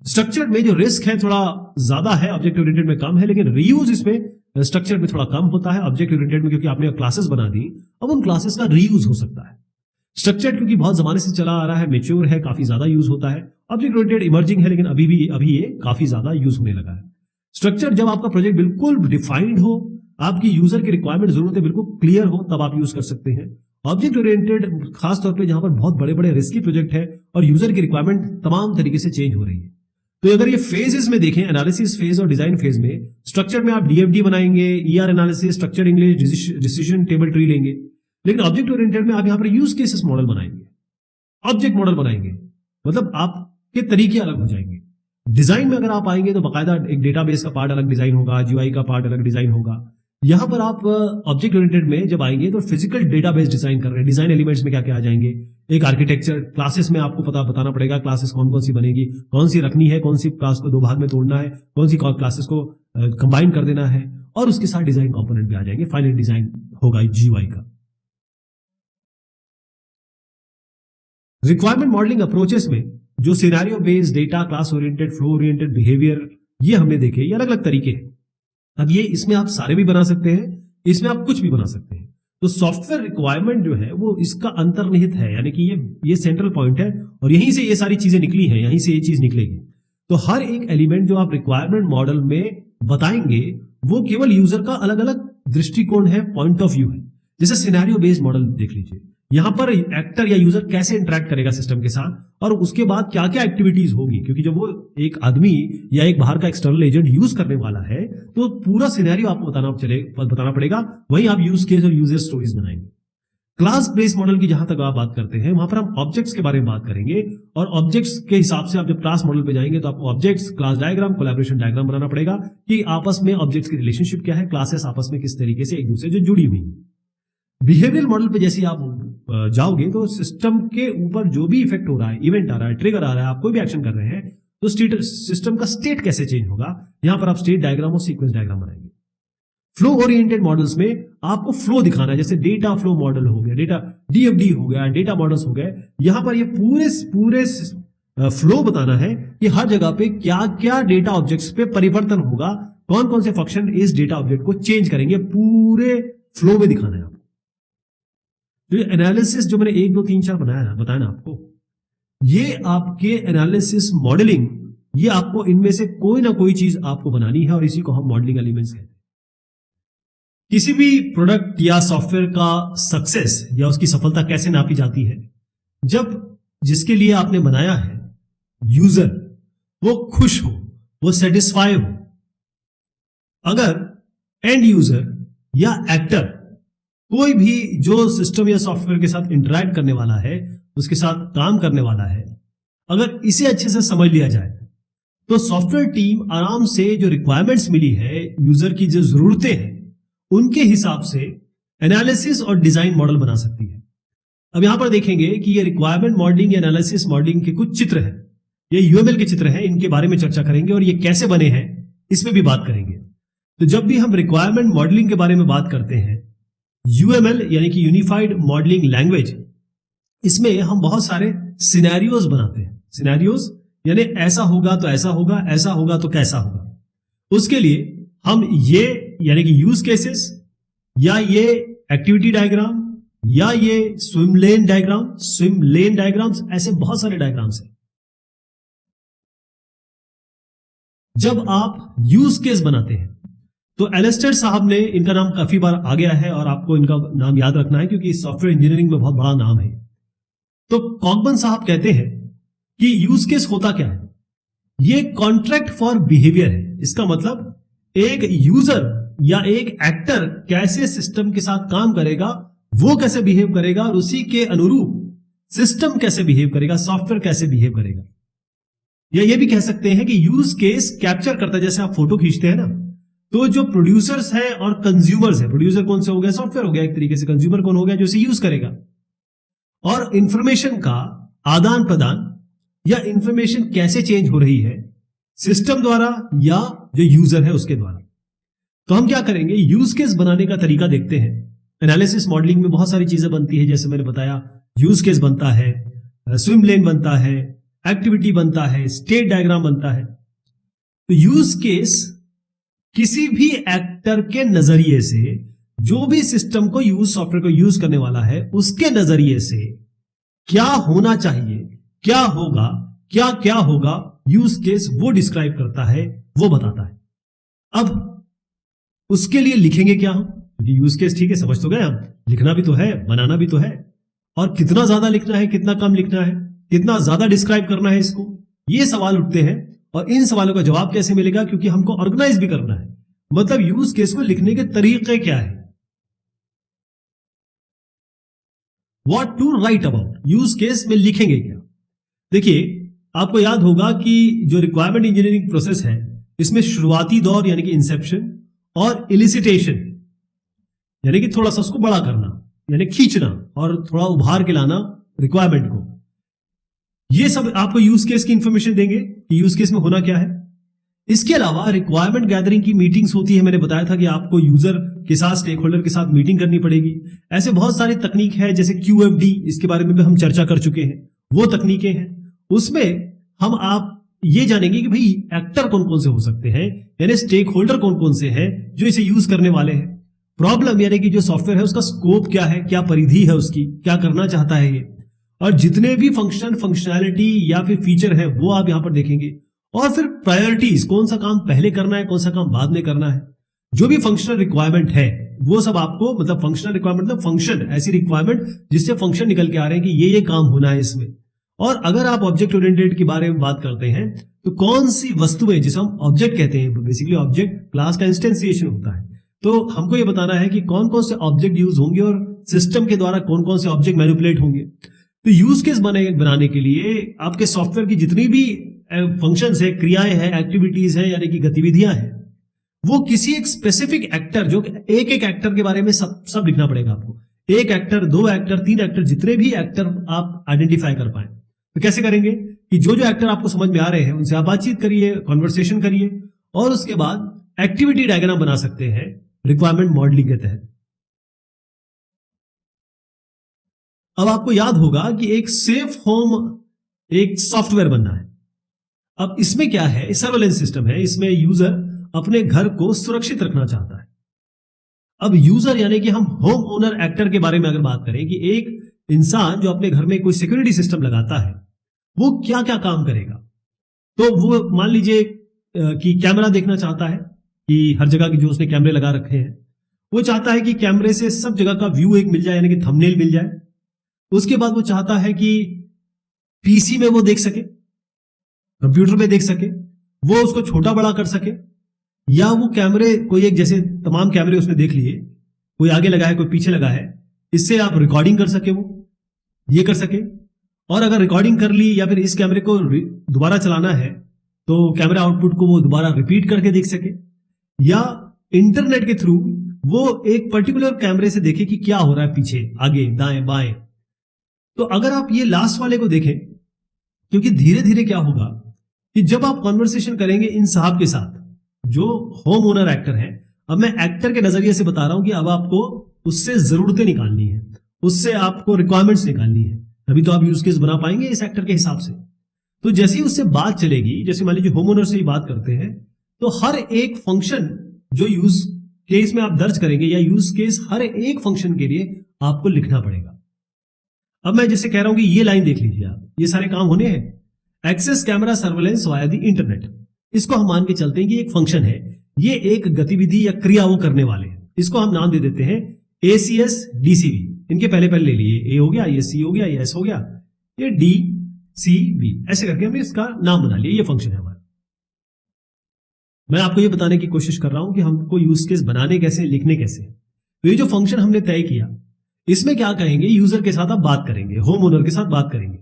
स्ट्रक्चर में जो रिस्क है थोड़ा ज्यादा है, ऑब्जेक्ट ओरिएंटेड में कम है, लेकिन रीयूज इसमें स्ट्रक्चर में थोड़ा कम होता है। ऑब्जेक्ट ओरिएंटेड में क्योंकि आपने क्लासेस बना दी, अब उन क्लासेस का रीयूज हो सकता है। स्ट्रक्चर क्योंकि बहुत जमाने से चला आ रहा है, मेच्योर है, काफी ज्यादा यूज होता है। ऑब्जेक्ट ओरिएंटेड इमर्जिंग है, लेकिन अभी ये काफी ज्यादा यूज होने लगा है। स्ट्रक्चर जब आपका प्रोजेक्ट बिल्कुल डिफाइंड हो, आपकी यूजर की रिक्वायरमेंट जरूरतें बिल्कुल क्लियर हो, तब आप यूज कर सकते हैं। ऑब्जेक्ट ओरिएंटेड खासतौर पे जहां पर बहुत बड़े बड़े रिस्की प्रोजेक्ट है और यूजर की रिक्वायरमेंट तमाम तरीके से चेंज हो रही है। तो अगर ये फेजेस में देखें, एनालिसिस फेज और डिजाइन फेज में, स्ट्रक्चर में आप डीएफडी बनाएंगे, ER analysis, structure English, decision table tree लेंगे, लेकिन ऑब्जेक्ट ओरिएंटेड में आप यहां पर यूज केसेस मॉडल बनाएंगे, ऑब्जेक्ट मॉडल बनाएंगे, मतलब आपके तरीके अलग हो जाएंगे। डिजाइन में अगर आप आएंगे तो बाकायदा एक डेटाबेस का पार्ट अलग डिजाइन होगा, जीयूआई का पार्ट अलग डिजाइन होगा। यहां पर आप ऑब्जेक्ट ओरिएंटेड में जब आएंगे तो फिजिकल डेटाबेस डिजाइन कर रहे हैं, डिजाइन एलिमेंट्स में क्या क्या आ जाएंगे, एक आर्किटेक्चर, क्लासेस में आपको बताना पड़ेगा क्लासेस कौन कौन सी बनेगी, कौन सी रखनी है, कौन सी क्लास को दो भाग में तोड़ना है, कौन सी क्लासेस को कंबाइन कर देना है, और उसके साथ डिजाइन कंपोनेंट भी आ जाएंगे, फाइनल डिजाइन होगा जीयूआई का। रिक्वायरमेंट मॉडलिंग अप्रोचेस में जो scenario based, data, class oriented, flow oriented, behaviour, ये हमने देखे, ये अलग अलग तरीके हैं। अब ये इसमें आप सारे भी बना सकते हैं, इसमें आप कुछ भी बना सकते हैं। तो सॉफ्टवेयर रिक्वायरमेंट जो है वो इसका अंतर्निहित है, यानी कि ये सेंट्रल पॉइंट है, और यहीं से ये सारी चीजें निकली हैं, यहीं से ये चीज निकलेगी। तो हर एक एलिमेंट जो आप रिक्वायरमेंट मॉडल में बताएंगे वो केवल यूजर का अलग अलग दृष्टिकोण है, पॉइंट ऑफ व्यू है। जैसे सिनेरियो बेस्ड मॉडल देख लीजिए, यहां पर एक्टर या यूजर कैसे इंटरेक्ट करेगा सिस्टम के साथ, और उसके बाद क्या क्या एक्टिविटीज होगी, क्योंकि जब वो एक आदमी या एक बाहर का एक्सटर्नल एजेंट यूज करने वाला है तो पूरा सिनेरियो आपको बताना पड़ेगा, वहीं आप यूज केस और यूजर स्टोरीज बनाएंगे। क्लास बेस्ड मॉडल की जहां तक आप बात करते हैं, वहां पर हम ऑब्जेक्ट्स के बारे में बात करेंगे, और ऑब्जेक्ट्स के हिसाब से आप जब क्लास मॉडल पे जाएंगे तो आपको objects, class diagram, collaboration diagram बनाना पड़ेगा कि आपस में ऑब्जेक्ट्स की रिलेशनशिप क्या है, क्लासेस आपस में किस तरीके से एक दूसरे से जुड़ी हुई है। बिहेवियरल मॉडल पे जैसे आप जाओगे तो सिस्टम के ऊपर जो भी इफेक्ट हो रहा है, इवेंट आ रहा है, ट्रिगर आ रहा है, आप कोई भी एक्शन कर रहे हैं, तो सिस्टम का स्टेट कैसे चेंज होगा, यहां पर आप स्टेट डायग्राम और सीक्वेंस डायग्राम बनाएंगे। फ्लो ओरिएंटेड मॉडल्स में आपको फ्लो दिखाना है, जैसे डेटा फ्लो मॉडल हो गया, डेटा डीएफडी हो गया, डेटा मॉडल्स हो गए। यहां पर ये पूरे फ्लो बताना है कि हर जगह पे क्या क्या डेटा ऑब्जेक्ट्स पे परिवर्तन होगा, कौन कौन से फंक्शन इस डेटा ऑब्जेक्ट को चेंज करेंगे, पूरे फ्लो में दिखाना है आपको। तो एनालिसिस जो मैंने 1 2 3 4 बताया ना आपको, ये आपके एनालिसिस मॉडलिंग, ये आपको इनमें से कोई ना कोई चीज आपको बनानी है और इसी को हम मॉडलिंग एलिमेंट्स कहते हैं। किसी भी प्रोडक्ट या सॉफ्टवेयर का सक्सेस या उसकी सफलता कैसे नापी जाती है? जब जिसके लिए आपने बनाया है यूजर वो खुश हो, वो सेटिस्फाई हो। अगर एंड यूजर या एक्टर, कोई भी जो सिस्टम या सॉफ्टवेयर के साथ इंटरैक्ट करने वाला है, उसके साथ काम करने वाला है, अगर इसे अच्छे से समझ लिया जाए तो सॉफ्टवेयर टीम आराम से जो रिक्वायरमेंट्स मिली है, यूजर की जो जरूरतें हैं, उनके हिसाब से एनालिसिस और डिजाइन मॉडल बना सकती है। अब यहां पर देखेंगे कि ये रिक्वायरमेंट मॉडलिंग या एनालिसिस मॉडलिंग के कुछ चित्र हैं, ये यूएमएल के चित्र हैं, इनके बारे में चर्चा करेंगे और ये कैसे बने हैं इसमें भी बात करेंगे। तो जब भी हम रिक्वायरमेंट मॉडलिंग के बारे में बात करते हैं, यूएमएल यानी कि यूनिफाइड मॉडलिंग लैंग्वेज, इसमें हम बहुत सारे सिनेरियोज बनाते हैं। सिनेरियोज यानी ऐसा होगा तो ऐसा होगा, ऐसा होगा तो कैसा होगा। उसके लिए हम ये यानी कि यूज केसेस या ये एक्टिविटी डायग्राम या ये स्विम लेन डायग्राम्स, ऐसे बहुत सारे डायग्राम्स हैं। जब आप यूज केस बनाते हैं तो एलिस्टर साहब ने, इनका नाम काफी बार आ गया है और आपको इनका नाम याद रखना है क्योंकि सॉफ्टवेयर इंजीनियरिंग में बहुत बड़ा नाम है। तो कॉकबर्न साहब कहते हैं कि यूज केस होता क्या है? ये कॉन्ट्रैक्ट फॉर बिहेवियर है। इसका मतलब एक यूजर या एक एक्टर कैसे सिस्टम के साथ काम करेगा, वो कैसे बिहेव करेगा और उसी के अनुरूप सिस्टम कैसे बिहेव करेगा, सॉफ्टवेयर कैसे बिहेव करेगा। या ये भी कह सकते हैं कि यूज केस कैप्चर करता है, जैसे आप फोटो खींचते हैं ना, तो जो प्रोड्यूसर्स हैं और कंज्यूमर्स हैं, प्रोड्यूसर कौन से हो गया? सॉफ्टवेयर हो गया एक तरीके से। कंज्यूमर कौन हो गया? जो इसे यूज करेगा। और इंफॉर्मेशन का आदान प्रदान या इंफॉर्मेशन कैसे चेंज हो रही है, सिस्टम द्वारा या जो यूजर है उसके द्वारा। तो हम क्या करेंगे, यूज केस बनाने का तरीका देखते हैं। एनालिसिस मॉडलिंग में बहुत सारी चीजें बनती है, जैसे मैंने बताया यूज केस बनता है, स्विम लेन बनता है, एक्टिविटी बनता है, स्टेट डायग्राम बनता है। तो यूज केस किसी भी एक्टर के नजरिए से, जो भी सिस्टम को यूज, सॉफ्टवेयर को यूज करने वाला है, उसके नजरिए से क्या होना चाहिए, क्या होगा, क्या होगा, यूज केस वो डिस्क्राइब करता है, वो बताता है। अब उसके लिए लिखेंगे क्या हम? क्योंकि यूज केस ठीक है, समझ तो गए हम, लिखना भी तो है, बनाना भी तो है। और कितना ज्यादा लिखना है, कितना कम लिखना है, कितना ज्यादा डिस्क्राइब करना है इसको, ये सवाल उठते हैं। और इन सवालों का जवाब कैसे मिलेगा? क्योंकि हमको ऑर्गेनाइज भी करना है। मतलब यूज केस को लिखने के तरीके क्या है, what to write about, use case में लिखेंगे क्या। देखिए, आपको याद होगा कि जो रिक्वायरमेंट इंजीनियरिंग प्रोसेस है, इसमें शुरुआती दौर यानी कि इंसेप्शन और इलिसिटेशन यानी कि थोड़ा सा उसको बड़ा करना, यानी खींचना और थोड़ा उभार के लाना रिक्वायरमेंट को, ये सब आपको यूज केस की इंफॉर्मेशन देंगे कि यूज केस में होना क्या है। इसके अलावा रिक्वायरमेंट गैदरिंग की मीटिंग्स होती है। मैंने बताया था कि आपको यूजर के साथ, स्टेक होल्डर के साथ मीटिंग करनी पड़ेगी। ऐसे बहुत सारी तकनीक है, जैसे QFD, इसके बारे में भी हम चर्चा कर चुके हैं। वो तकनीकें हैं, उसमें हम आप ये जानेंगे कि भाई एक्टर कौन कौन से हो सकते हैं, यानी स्टेक होल्डर कौन कौन से हैं जो इसे यूज करने वाले हैं। प्रॉब्लम यानी कि जो सॉफ्टवेयर है उसका स्कोप क्या है, क्या परिधि है उसकी, क्या करना चाहता है ये, और जितने भी फंक्शनैलिटी या फिर फीचर है वो आप यहां पर देखेंगे। और फिर प्रायोरिटीज, कौन सा काम पहले करना है, कौन सा काम बाद में करना है। जो भी फंक्शनल रिक्वायरमेंट है वो सब आपको, मतलब फंक्शनल रिक्वायरमेंट मतलब फंक्शन, ऐसी रिक्वायरमेंट जिससे फंक्शन निकल के आ रहे हैं कि ये काम होना है इसमें। और अगर आप ऑब्जेक्ट ओरिएंटेड के बारे में बात करते हैं तो कौन सी वस्तुएं, जिसे हम ऑब्जेक्ट कहते हैं, बेसिकली ऑब्जेक्ट क्लास का इंस्टेंसिएशन होता है, तो हमको ये बताना है कि कौन कौन से ऑब्जेक्ट यूज होंगे और सिस्टम के द्वारा कौन कौन से ऑब्जेक्ट मैनिपुलेट होंगे। तो यूज केस बनाने के लिए आपके सॉफ्टवेयर की जितनी भी फंक्शंस है, क्रियाएं हैं, एक्टिविटीज हैं, यानी कि गतिविधियां हैं, वो किसी एक स्पेसिफिक एक्टर, जो एक एक्टर के बारे में सब लिखना पड़ेगा आपको। एक एक्टर, 2 एक्टर, 3 एक्टर, जितने भी एक्टर आप आइडेंटिफाई कर पाए। तो कैसे करेंगे कि जो एक्टर आपको समझ में आ रहे हैं उनसे आप बातचीत करिए, कॉन्वर्सेशन करिए, और उसके बाद एक्टिविटी डायग्राम बना सकते हैं रिक्वायरमेंट मॉडलिंग के तहत। अब आपको याद होगा कि एक सेफ होम एक सॉफ्टवेयर बनना है। अब इसमें क्या है, सर्वेलेंस सिस्टम है, इसमें यूजर अपने घर को सुरक्षित रखना चाहता है। अब यूजर यानी कि हम होम ओनर एक्टर के बारे में अगर बात करें कि एक इंसान जो अपने घर में कोई सिक्योरिटी सिस्टम लगाता है वो क्या क्या काम करेगा। तो वो मान लीजिए कि कैमरा देखना चाहता है कि हर जगह की जो उसने कैमरे लगा रखे हैं वो चाहता है कि कैमरे से सब जगह का व्यू एक मिल जाए यानी कि थंबनेल मिल जाए। उसके बाद वो चाहता है कि पीसी में वो देख सके, कंप्यूटर पे देख सके, वो उसको छोटा बड़ा कर सके, या वो कैमरे कोई एक जैसे तमाम कैमरे उसने देख लिए, कोई आगे लगा है कोई पीछे लगा है, इससे आप रिकॉर्डिंग कर सके, वो ये कर सके। और अगर रिकॉर्डिंग कर ली या फिर इस कैमरे को दोबारा चलाना है तो कैमरा आउटपुट को वो दोबारा रिपीट करके देख सके, या इंटरनेट के थ्रू वो एक पर्टिकुलर कैमरे से देखे कि क्या हो रहा है पीछे, आगे, दाएं, बाएं। तो अगर आप ये लास्ट वाले को देखें, क्योंकि धीरे धीरे क्या होगा कि जब आप कॉन्वर्सेशन करेंगे इन साहब के साथ जो होम ओनर एक्टर हैं, अब मैं एक्टर के नजरिए से बता रहा हूं कि अब आपको उससे जरूरतें निकालनी है, उससे आपको रिक्वायरमेंट्स निकालनी है, तभी तो आप यूज केस बना पाएंगे इस एक्टर के हिसाब से। तो जैसे ही उससे बात चलेगी, जैसे मान लीजिए होम ओनर से ही बात करते हैं, तो हर एक फंक्शन जो यूज केस में आप दर्ज करेंगे या यूज केस हर एक फंक्शन के लिए आपको लिखना पड़ेगा। अब मैं जैसे कह रहा हूं कि ये लाइन देख लीजिए आप, ये सारे काम होने हैं। Access camera surveillance via the internet, इसको हम मान के चलते हैं कि एक फंक्शन है, ये एक गतिविधि या क्रिया वो करने वाले हैं, इसको हम नाम दे देते हैं ACS DCV। इनके पहले पहले ले लिए, ए हो गया, ये C हो गया, ये S हो गया, ये DCV, ऐसे करके हमने इसका नाम बना लिया, ये फंक्शन है हमारा। मैं आपको ये बताने की कोशिश कर रहा हूं कि हमको यूज केस बनाने कैसे, लिखने कैसे। तो ये जो फंक्शन हमने तय किया, इसमें क्या कहेंगे, यूजर के साथ आप बात करेंगे, होम ओनर के साथ बात करेंगे,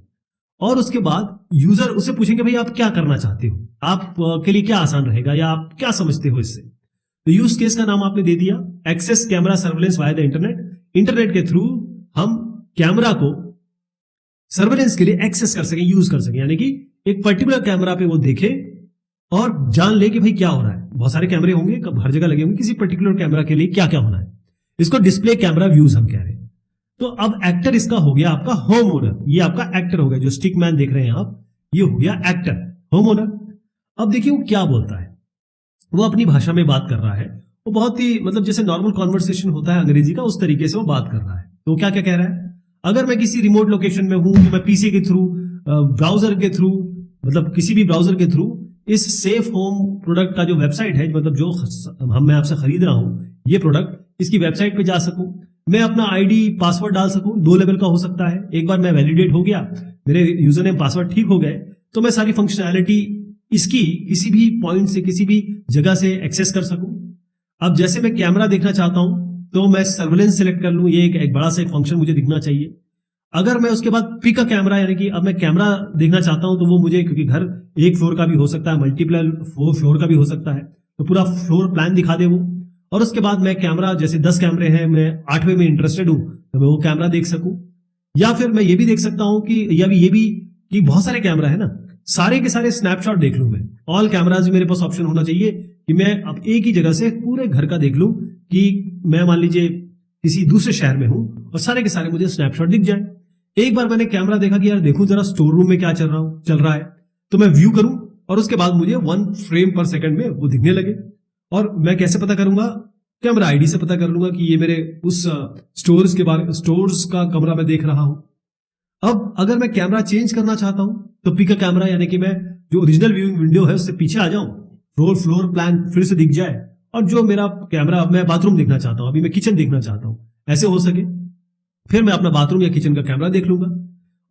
और उसके बाद यूजर उससे पूछेंगे भाई आप क्या करना चाहते हो, आप के लिए क्या आसान रहेगा या आप क्या समझते हो इससे। तो यूज केस का नाम आपने दे दिया access camera surveillance via the internet. Internet के थ्रू हम कैमरा को सर्वेलेंस के लिए एक्सेस कर सकें, यूज कर सकें, यानी कि एक पर्टिकुलर कैमरा पे वो देखे और जान ले कि भाई क्या हो रहा है। बहुत सारे कैमरे होंगे, हर जगह लगे होंगे, किसी पर्टिकुलर कैमरा के लिए क्या क्या होना है, इसको डिस्प्ले कैमरा व्यूज हम कह रहे हैं। तो अब एक्टर इसका हो गया आपका होम ओनर, ये आपका एक्टर हो गया, जो स्टिक मैन देख रहे हैं आप, ये हो गया एक्टर, होम ओनर। अब देखिए वो क्या बोलता है, वो अपनी भाषा में बात कर रहा है, वो बहुत ही मतलब जैसे नॉर्मल कॉन्वर्सेशन होता है अंग्रेजी का, उस तरीके से वो बात कर रहा है। तो क्या क्या कह रहा है, अगर मैं किसी रिमोट लोकेशन में हूं, तो मैं पीसी के थ्रू, ब्राउजर के थ्रू, मतलब किसी भी ब्राउजर के थ्रू इस सेफ होम प्रोडक्ट का जो वेबसाइट है, मतलब जो मैं आपसे खरीद रहा हूं ये प्रोडक्ट, इसकी वेबसाइट पे जा सकूं, मैं अपना आईडी पासवर्ड डाल सकूं, 2 लेवल का हो सकता है। एक बार मैं वैलिडेट हो गया, मेरे यूजर नेम पासवर्ड ठीक हो गए, तो मैं सारी फंक्शनैलिटी इसकी किसी भी पॉइंट से, किसी भी जगह से एक्सेस कर सकूं। अब जैसे मैं कैमरा देखना चाहता हूं तो मैं सर्वेलेंस सेलेक्ट कर लूं, ये एक बड़ा सा एक फंक्शन मुझे दिखना चाहिए। अगर मैं उसके बाद पिक अ कैमरा, यानी कि अब मैं कैमरा देखना चाहता हूं तो वो मुझे, क्योंकि घर एक फ्लोर का भी हो सकता है, मल्टीपल 4 फ्लोर का भी हो सकता है, तो पूरा फ्लोर प्लान दिखा दे वो। और उसके बाद मैं कैमरा, जैसे 10 कैमरे हैं, मैं 8वें में इंटरेस्टेड हूं तो मैं वो कैमरा देख सकूं। या फिर मैं ये भी देख सकता हूं कि ये भी कि बहुत सारे कैमरा है ना, सारे के सारे स्नैपशॉट देख लूं मैं। ऑल कैमराज मेरे पास ऑप्शन होना चाहिए कि मैं अब एक ही जगह से पूरे घर का देख लूं, कि मैं मान लीजिए किसी दूसरे शहर में हूं और सारे के सारे मुझे स्नैपशॉट दिख जाए। एक बार मैंने कैमरा देखा कि यार देखूं जरा स्टोर रूम में क्या चल रहा है, तो मैं व्यू करूं और उसके बाद मुझे 1 फ्रेम पर सेकंड में वो दिखने लगे। और मैं कैसे पता करूंगा, कैमरा आईडी से पता कर लूंगा कि ये मेरे उस स्टोर्स का कमरा मैं देख रहा हूं। अब अगर मैं कैमरा चेंज करना चाहता हूं तो पिक अ कैमरा, यानी कि मैं जो ओरिजिनल व्यूइंग विंडो है उससे पीछे आ जाऊं, फ्लोर प्लान फिर से दिख जाए, और जो मेरा कैमरा, मैं बाथरूम देखना चाहता हूं, अभी मैं किचन देखना चाहता हूं, ऐसे हो सके, फिर मैं अपना बाथरूम या किचन का कैमरा देख लूंगा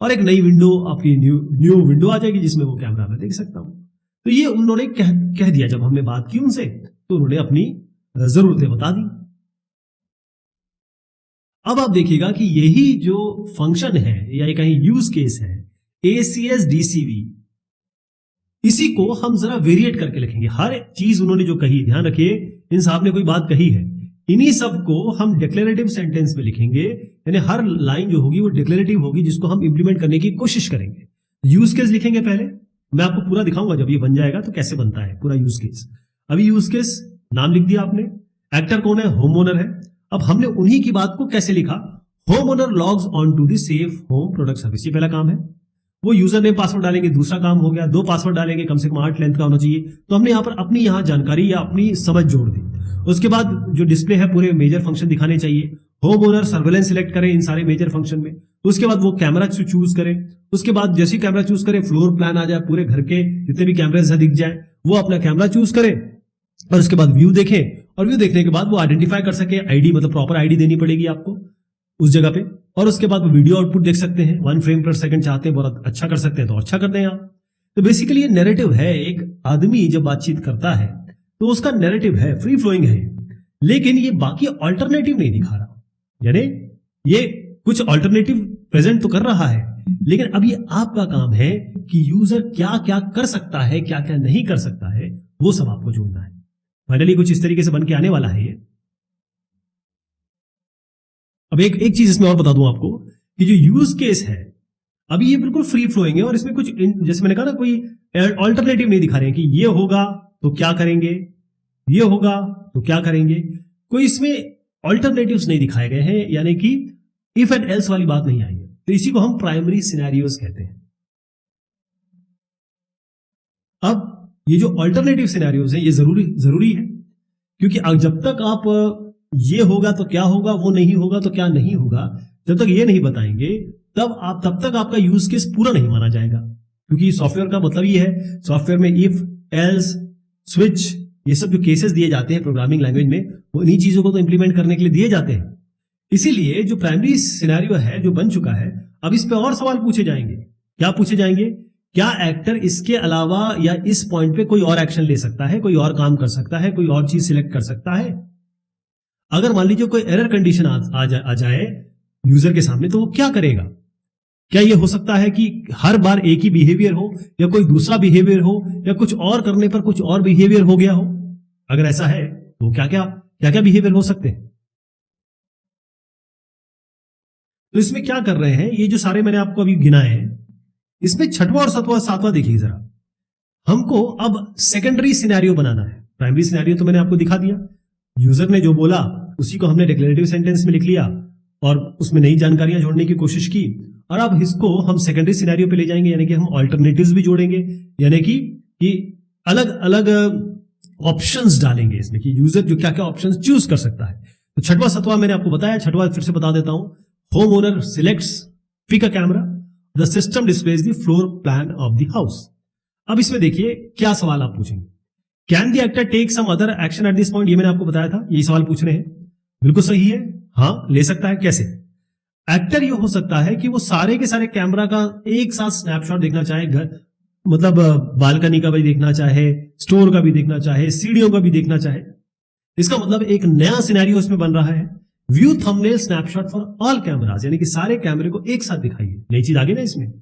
और एक नई विंडो, आपकी न्यू विंडो आ जाएगी जिसमें वो कैमरा मैं देख सकता हूं। तो ये उन्होंने कह दिया, जब हमने बात की उनसे तो उन्होंने अपनी जरूरतें बता दी। अब आप देखिएगा कि यही जो फंक्शन है या कहीं यूज केस है ACS DCV, इसी को हम जरा वेरिएट करके लिखेंगे। हर चीज उन्होंने जो कही, ध्यान रखिए इन साहब ने कोई बात कही है, इन्हीं सब को हम डिक्लेरेटिव सेंटेंस में लिखेंगे, यानी हर लाइन जो होगी वो डिक्लेरेटिव होगी, जिसको हम इंप्लीमेंट करने की कोशिश करेंगे। यूज केस लिखेंगे पहले, मैं आपको पूरा दिखाऊंगा जब ये बन जाएगा तो कैसे बनता है पूरा यूज केस। अभी यूज केस नाम लिख दिया आपने, एक्टर कौन है, होम ओनर है। अब हमने उन्हीं की बात को कैसे लिखा, home owner logs on to the safe home product service, ये पहला काम है। वो यूजर नेम पासवर्ड डालेंगे, दूसरा काम हो गया। 2 पासवर्ड डालेंगे, कम से कम 8 लेंथ का होना चाहिए। तो हमने यहाँ पर अपनी यहाँ जानकारी या अपनी समझ जोड़ दी। उसके बाद जो डिस्प्ले है पूरे मेजर फंक्शन दिखाने चाहिए। होम ओनर सर्वेलेंस सिलेक्ट करें इन सारे मेजर फंक्शन में। उसके बाद वो कैमरा चूज करें। उसके बाद जैसे कैमरा चूज करें, फ्लोर प्लान आ जाए, पूरे घर के जितने भी कैमरेज दिख जाए, वो अपना कैमरा चूज करें और उसके बाद व्यू देखें। और व्यू देखने के बाद वो आइडेंटिफाई कर सके, आईडी मतलब प्रॉपर आईडी देनी पड़ेगी आपको उस जगह पे। और उसके बाद वो वीडियो आउटपुट देख सकते हैं। 1 फ्रेम पर सेकंड चाहते हैं बहुत अच्छा कर सकते हैं तो अच्छा कर दें आप। तो बेसिकली ये नैरेटिव है। एक आदमी जब बातचीत करता है तो उसका नैरेटिव है, फ्री फ्लोइंग है, लेकिन ये बाकी ऑल्टरनेटिव नहीं दिखा रहा। यानी ये कुछ ऑल्टरनेटिव प्रेजेंट तो कर रहा है, लेकिन अब ये आपका काम है कि यूजर क्या क्या कर सकता है, क्या क्या नहीं कर सकता है, वो सब आपको जोड़ना है। फाइनली कुछ इस तरीके से बन के आने वाला है ये। अब एक चीज इसमें और बता दूं आपको कि जो यूज केस है अभी ये बिल्कुल फ्री फ्लोइंग है और इसमें कुछ जैसे मैंने कहा ना, कोई ऑल्टरनेटिव नहीं दिखा रहे हैं कि ये होगा तो क्या करेंगे, ये होगा तो क्या करेंगे। कोई इसमें ऑल्टरनेटिव्स नहीं दिखाए गए हैं, यानी कि इफ एंड एल्स वाली बात नहीं आई है। तो इसी को हम प्राइमरी सिनेरियोस कहते हैं। अब ये जो ऑल्टरनेटिव सिनेरियोस है ये जरूरी है, क्योंकि जब तक आप ये होगा तो क्या होगा, वो नहीं होगा तो क्या नहीं होगा, जब तक ये नहीं बताएंगे तब तक आपका यूज केस पूरा नहीं माना जाएगा। क्योंकि सॉफ्टवेयर का मतलब ये है, सॉफ्टवेयर में इफ, एल्स, स्विच, ये सब जो केसेस दिए जाते हैं प्रोग्रामिंग लैंग्वेज में, वो इन्हीं चीजों को तो इंप्लीमेंट करने के लिए दिए जाते हैं। इसीलिए जो प्राइमरी सिनेरियो है जो बन चुका है, अब इस पे और सवाल पूछे जाएंगे। क्या पूछे जाएंगे? क्या एक्टर इसके अलावा या इस पॉइंट पे कोई और एक्शन ले सकता है, कोई और काम कर सकता है, कोई और चीज सिलेक्ट कर सकता है? अगर मान लीजिए कोई एरर कंडीशन आ जाए यूजर के सामने, तो वो क्या करेगा? क्या ये हो सकता है कि हर बार एक ही बिहेवियर हो, या कोई दूसरा बिहेवियर हो, या कुछ और करने पर कुछ और बिहेवियर हो गया हो? अगर ऐसा है तो क्या क्या बिहेवियर हो सकते हैं? तो इसमें क्या कर रहे हैं, ये जो सारे मैंने आपको अभी गिनाए हैं, इसमें छठवां और सातवां देखिए जरा। हमको अब सेकेंडरी सिनेरियो बनाना है। प्राइमरी सिनेरियो तो मैंने आपको दिखा दिया, यूजर ने जो बोला उसी को हमने डिक्लेरेटिव सेंटेंस में लिख लिया और उसमें नई जानकारियां जोड़ने की कोशिश की। और अब इसको हम सेकेंडरी सिनेरियो पे ले जाएंगे, यानी कि हम ऑल्टरनेटिव्स भी जोड़ेंगे, यानी कि अलग अलग ऑप्शंस डालेंगे इसमें कि यूजर जो क्या क्या ऑप्शंस चूज कर सकता है। तो छठवां सातवां मैंने आपको बताया, छठवां फिर से बता देता हूं। Home owner selects pick a camera, the system displays the floor plan of the house. अब इसमें देखिए क्या सवाल आप पूछेंगे। Can the actor take some other action at this point? ये मैंने आपको बताया था, यही सवाल पूछ रहे हैं। बिल्कुल सही है, हाँ ले सकता है। कैसे? एक्टर ये हो सकता है कि वो सारे के सारे कैमरा का एक साथ स्नैपशॉट देखना चाहे, घर मतलब बालकनी का भी देखना चाहे, स्टोर का भी देखना चाहे, सीढ़ियों का भी देखना चाहे। इसका मतलब एक नया सिनेरियो इसमें बन रहा है। View thumbnail snapshot for all cameras, यानी कि सारे कैमरे को एक साथ दिखाइए। नई चीज आ गई ना इसमें।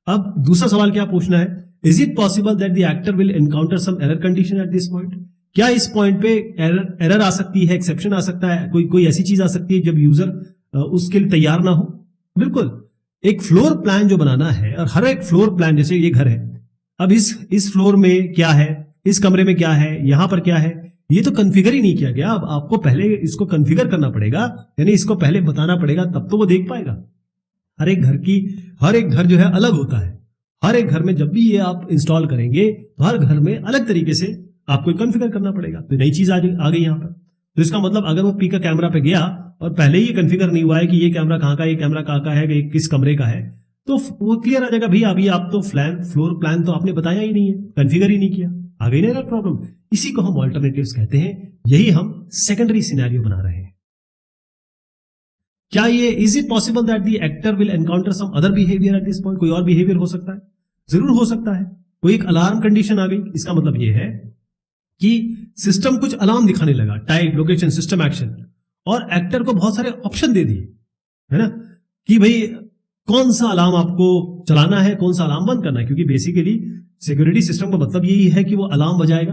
अब दूसरा सवाल क्या पूछना है, is it possible that the actor will encounter some error condition at this point? क्या इस पॉइंट पे एरर आ सकती है, एक्सेप्शन आ सकता है, कोई ऐसी चीज आ सकती है जब यूजर उसके लिए तैयार ना हो? बिल्कुल। एक फ्लोर प्लान जो बनाना है, और हर एक फ्लोर प्लान, जैसे ये घर है, अब इस फ्लोर में क्या है, इस कमरे में क्या है, यहां पर क्या है, ये तो कॉन्फ़िगर ही नहीं किया गया। अब आपको पहले इसको कॉन्फ़िगर करना पड़ेगा, यानी इसको पहले बताना पड़ेगा, तब तो वो देख पाएगा। हर एक घर जो है अलग होता है। हर एक घर में जब भी ये आप इंस्टॉल करेंगे तो हर घर में अलग तरीके से आपको कॉन्फ़िगर करना पड़ेगा। तो नई चीज आ गई यहाँ पर। तो इसका मतलब अगर वो पिक कैमरा पे गया और पहले ही कॉन्फ़िगर नहीं हुआ है कि ये कैमरा कहाँ का, ये कैमरा कहाँ का है, किस कमरे का है, तो वो क्लियर आ जाएगा, भैया अभी आप तो फ्लोर प्लान तो आपने बताया ही नहीं है, कॉन्फ़िगर ही नहीं किया। आ गई ना प्रॉब्लम। इसी को हम ऑल्टरनेटिव्स कहते हैं। यही हम सेकेंडरी सिनेरियो बना रहे हैं। क्या ये is it possible that the actor will encounter some other behaviour at this point? कोई और बिहेवियर हो सकता है, जरूर हो सकता है। कोई एक अलार्म कंडीशन आ गई, इसका मतलब ये है कि सिस्टम कुछ अलार्म दिखाने लगा, टाइप, लोकेशन, सिस्टम एक्शन, और एक्टर को बहुत सारे ऑप्शन दे दिए, है ना, कि भाई कौन सा अलार्म आपको चलाना है, कौन सा अलार्म बंद करना है। क्योंकि बेसिकली सिक्योरिटी सिस्टम का मतलब यही है कि वो अलार्म बजाएगा,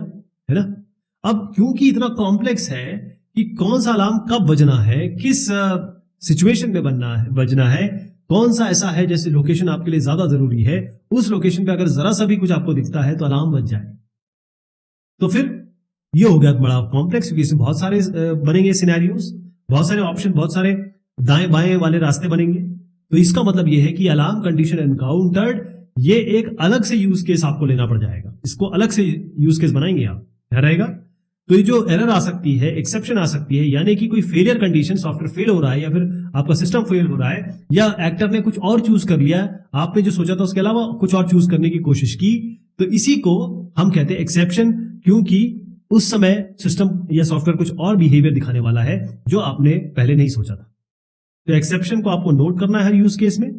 है ना। अब क्योंकि इतना कॉम्प्लेक्स है कि कौन सा अलार्म कब बजना है, किस सिचुएशन में बजना है, कौन सा ऐसा है जैसे लोकेशन आपके लिए ज्यादा जरूरी है, उस लोकेशन पे अगर जरा सा भी कुछ आपको दिखता है तो अलार्म बज जाए, तो फिर ये हो गया बड़ा कॉम्प्लेक्स। क्योंकि इसमें बहुत सारे बनेंगे सिनेरियोस, बहुत सारे ऑप्शन, बहुत सारे दाएं बाएं वाले रास्ते बनेंगे। तो इसका मतलब यह है कि अलार्म कंडीशन एनकाउंटर्ड ये एक अलग से यूज केस आपको लेना पड़ जाएगा, इसको अलग से यूज केस बनाएंगे आप, क्या रहेगा। तो ये जो एरर आ सकती है, एक्सेप्शन आ सकती है, यानी कि कोई फेलियर कंडीशन, सॉफ्टवेयर फेल हो रहा है या फिर आपका सिस्टम फेल हो रहा है या एक्टर ने कुछ और चूज कर लिया, आपने जो सोचा था उसके अलावा कुछ और चूज करने की कोशिश की, तो इसी को हम कहते हैं एक्सेप्शन, क्योंकि उस समय सिस्टम या सॉफ्टवेयर कुछ और बिहेवियर दिखाने वाला है जो आपने पहले नहीं सोचा था। तो एक्सेप्शन को आपको नोट करना है हर यूज केस में।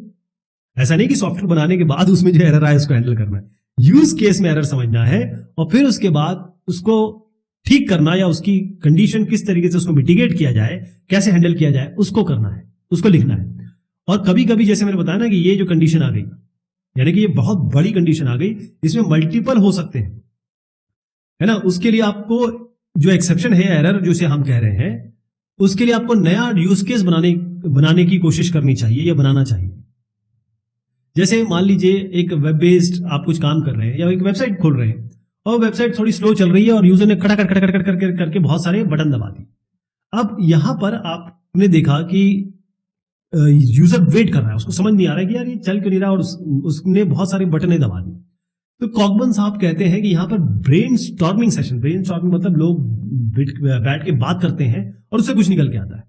ऐसा नहीं कि सॉफ्टवेयर बनाने के बाद उसमें जो एरर आए उसको हैंडल करना है, यूज केस में एरर समझना है और फिर उसके बाद उसको ठीक करना या उसकी कंडीशन किस तरीके से उसको मिटिगेट किया जाए, कैसे हैंडल किया जाए, उसको करना है, उसको लिखना है। और कभी कभी जैसे मैंने बताया ना कि ये जो कंडीशन आ गई, यानी कि ये बहुत बड़ी कंडीशन आ गई, इसमें मल्टीपल हो सकते हैं, है ना, उसके लिए आपको जो एक्सेप्शन है, एरर जिसे हम कह रहे हैं, उसके लिए आपको नया यूज केस बनाने की कोशिश करनी चाहिए या बनाना चाहिए। जैसे मान लीजिए एक वेब बेस्ड आप कुछ काम कर रहे हैं या एक वेबसाइट खोल रहे हैं और वेबसाइट थोड़ी स्लो चल रही है और यूजर ने खटाखट करके बहुत सारे बटन दबा दिए। अब यहां पर आपने देखा कि यूजर वेट कर रहा है, उसको समझ नहीं आ रहा है कि यार ये चल क्यों नहीं रहा, और उसने बहुत सारे बटन दबा दिए। तो कॉकबर्न साहब कहते हैं कि यहां पर brain storming session, brain storming मतलब लोग बैठ के बात करते हैं और उससे कुछ निकल के आता है।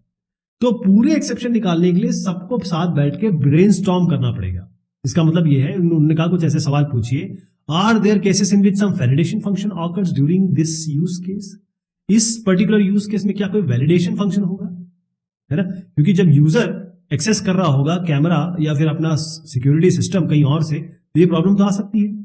तो पूरे एक्सेप्शन निकालने के लिए सबको साथ बैठ के ब्रेन स्टॉर्म करना पड़ेगा। इसका मतलब ये है, उन्होंने कहा कुछ ऐसे सवाल पूछिए, are there cases in which some validation function occurs during this use case, इस पर्टिकुलर यूज केस में क्या कोई वैलिडेशन फंक्शन होगा, है ना, क्योंकि जब यूजर एक्सेस कर रहा होगा कैमरा या फिर अपना सिक्योरिटी सिस्टम कहीं और से, तो ये प्रॉब्लम तो आ सकती है।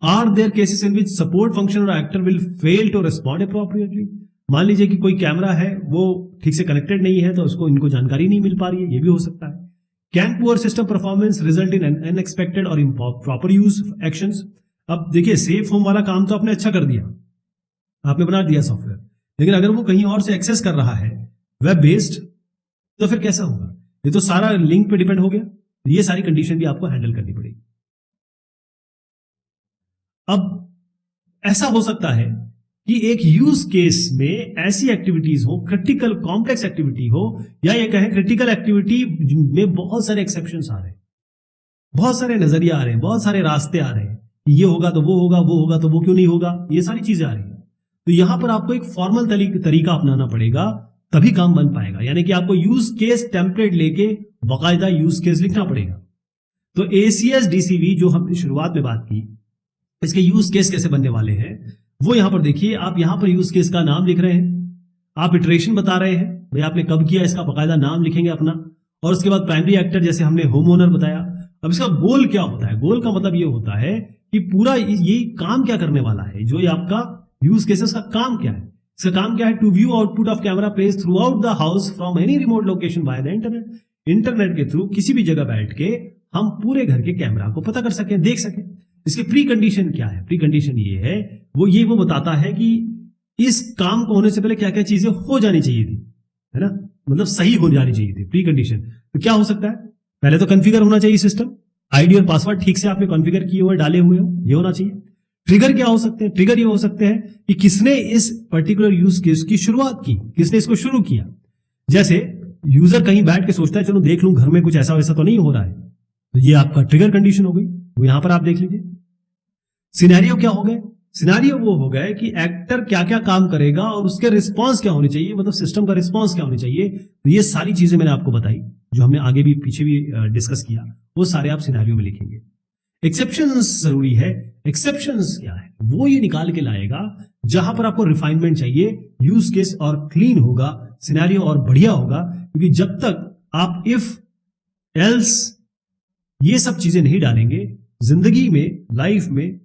Are there cases in which support function or actor will fail to respond appropriately, मान लीजिए कि कोई कैमरा है वो ठीक से कनेक्टेड नहीं है तो उसको इनको जानकारी नहीं मिल पा रही है, ये भी हो सकता है। Can poor system performance result in unexpected और प्रॉपर यूज एक्शंस, अब देखिए सेफ होम वाला काम तो आपने अच्छा कर दिया, आपने बना दिया सॉफ्टवेयर, लेकिन अगर वो कहीं और से एक्सेस कर रहा है वेब बेस्ड, तो फिर कैसा होगा, ये तो सारा लिंक पे डिपेंड हो गया। ये सारी कंडीशन भी आपको हैंडल करनी पड़ेगी। अब ऐसा हो सकता है कि एक यूज केस में ऐसी एक्टिविटीज हो, क्रिटिकल कॉम्प्लेक्स एक्टिविटी हो, या ये कहें क्रिटिकल एक्टिविटी में बहुत सारे एक्सेप्शंस आ रहे हैं, बहुत सारे नजरिए आ रहे हैं, बहुत सारे रास्ते आ रहे हैं, ये होगा तो वो होगा, वो होगा तो वो क्यों नहीं होगा, ये सारी चीजें आ रही हैं। तो यहां पर आपको एक फॉर्मल तरीका अपनाना पड़ेगा, तभी काम बन पाएगा। यानी कि आपको यूज केस टेम्पलेट लेके बाकायदा यूज केस लिखना पड़ेगा। तो ACS DCV जो हमने शुरुआत में बात की, इसके यूज केस कैसे बनने वाले हैं वो यहां पर देखिए। आप यहां पर यूज केस का नाम लिख रहे हैं, आप इटरेशन बता रहे हैं, भाई आपने कब किया, इसका बाकायदा नाम लिखेंगे अपना, और उसके बाद प्राइमरी एक्टर जैसे हमने होम ओनर बताया। अब इसका गोल क्या होता है, गोल का मतलब ये होता है कि पूरा ये काम क्या करने वाला है, जो ये आपका यूज केसेस का काम क्या है। इसका काम क्या है, to view output of camera place throughout the house from any remote location by the internet, internet के थ्रू किसी भी जगह बैठ के हम पूरे घर के कैमरा को पता कर सकें, देख सकें। इसकी प्री कंडीशन क्या है, प्री कंडीशन ये है, वो बताता है कि इस काम को होने से पहले क्या क्या चीजें हो जानी चाहिए थी, है ना, मतलब सही हो जानी चाहिए थी। प्री कंडीशन तो क्या हो सकता है, पहले तो कॉन्फ़िगर होना चाहिए सिस्टम, आईडी और पासवर्ड ठीक से आपने कॉन्फ़िगर किए हुए डाले हुए हो, ये होना चाहिए। ट्रिगर क्या हो सकते हैं, ट्रिगर ये हो सकते हैं कि किसने इस पर्टिकुलर यूज केस की शुरुआत की, किसने इसको शुरू किया। जैसे यूजर कहीं बैठ के सोचता है चलो देख लूं घर में कुछ ऐसा वैसा तो नहीं हो रहा है, तो ये आपका ट्रिगर कंडीशन हो गई, वो यहां पर आप देख लीजिए। सिनेरियो क्या हो गए, सिनेरियो वो हो गए कि एक्टर क्या क्या काम करेगा और उसके रिस्पांस क्या होने चाहिए, मतलब सिस्टम का रिस्पांस क्या होने चाहिए। तो ये सारी चीजें मैंने आपको बताई, जो हमने आगे भी पीछे भी डिस्कस किया, वो सारे आप सिनेरियो में लिखेंगे। एक्सेप्शंस जरूरी है, एक्सेप्शंस क्या है वो ये निकाल के लाएगा, जहां पर आपको रिफाइनमेंट चाहिए, यूज केस और क्लीन होगा, सिनेरियो और बढ़िया होगा। क्योंकि जब तक आप इफ एल्स ये सब चीजें नहीं डालेंगे, जिंदगी में, लाइफ में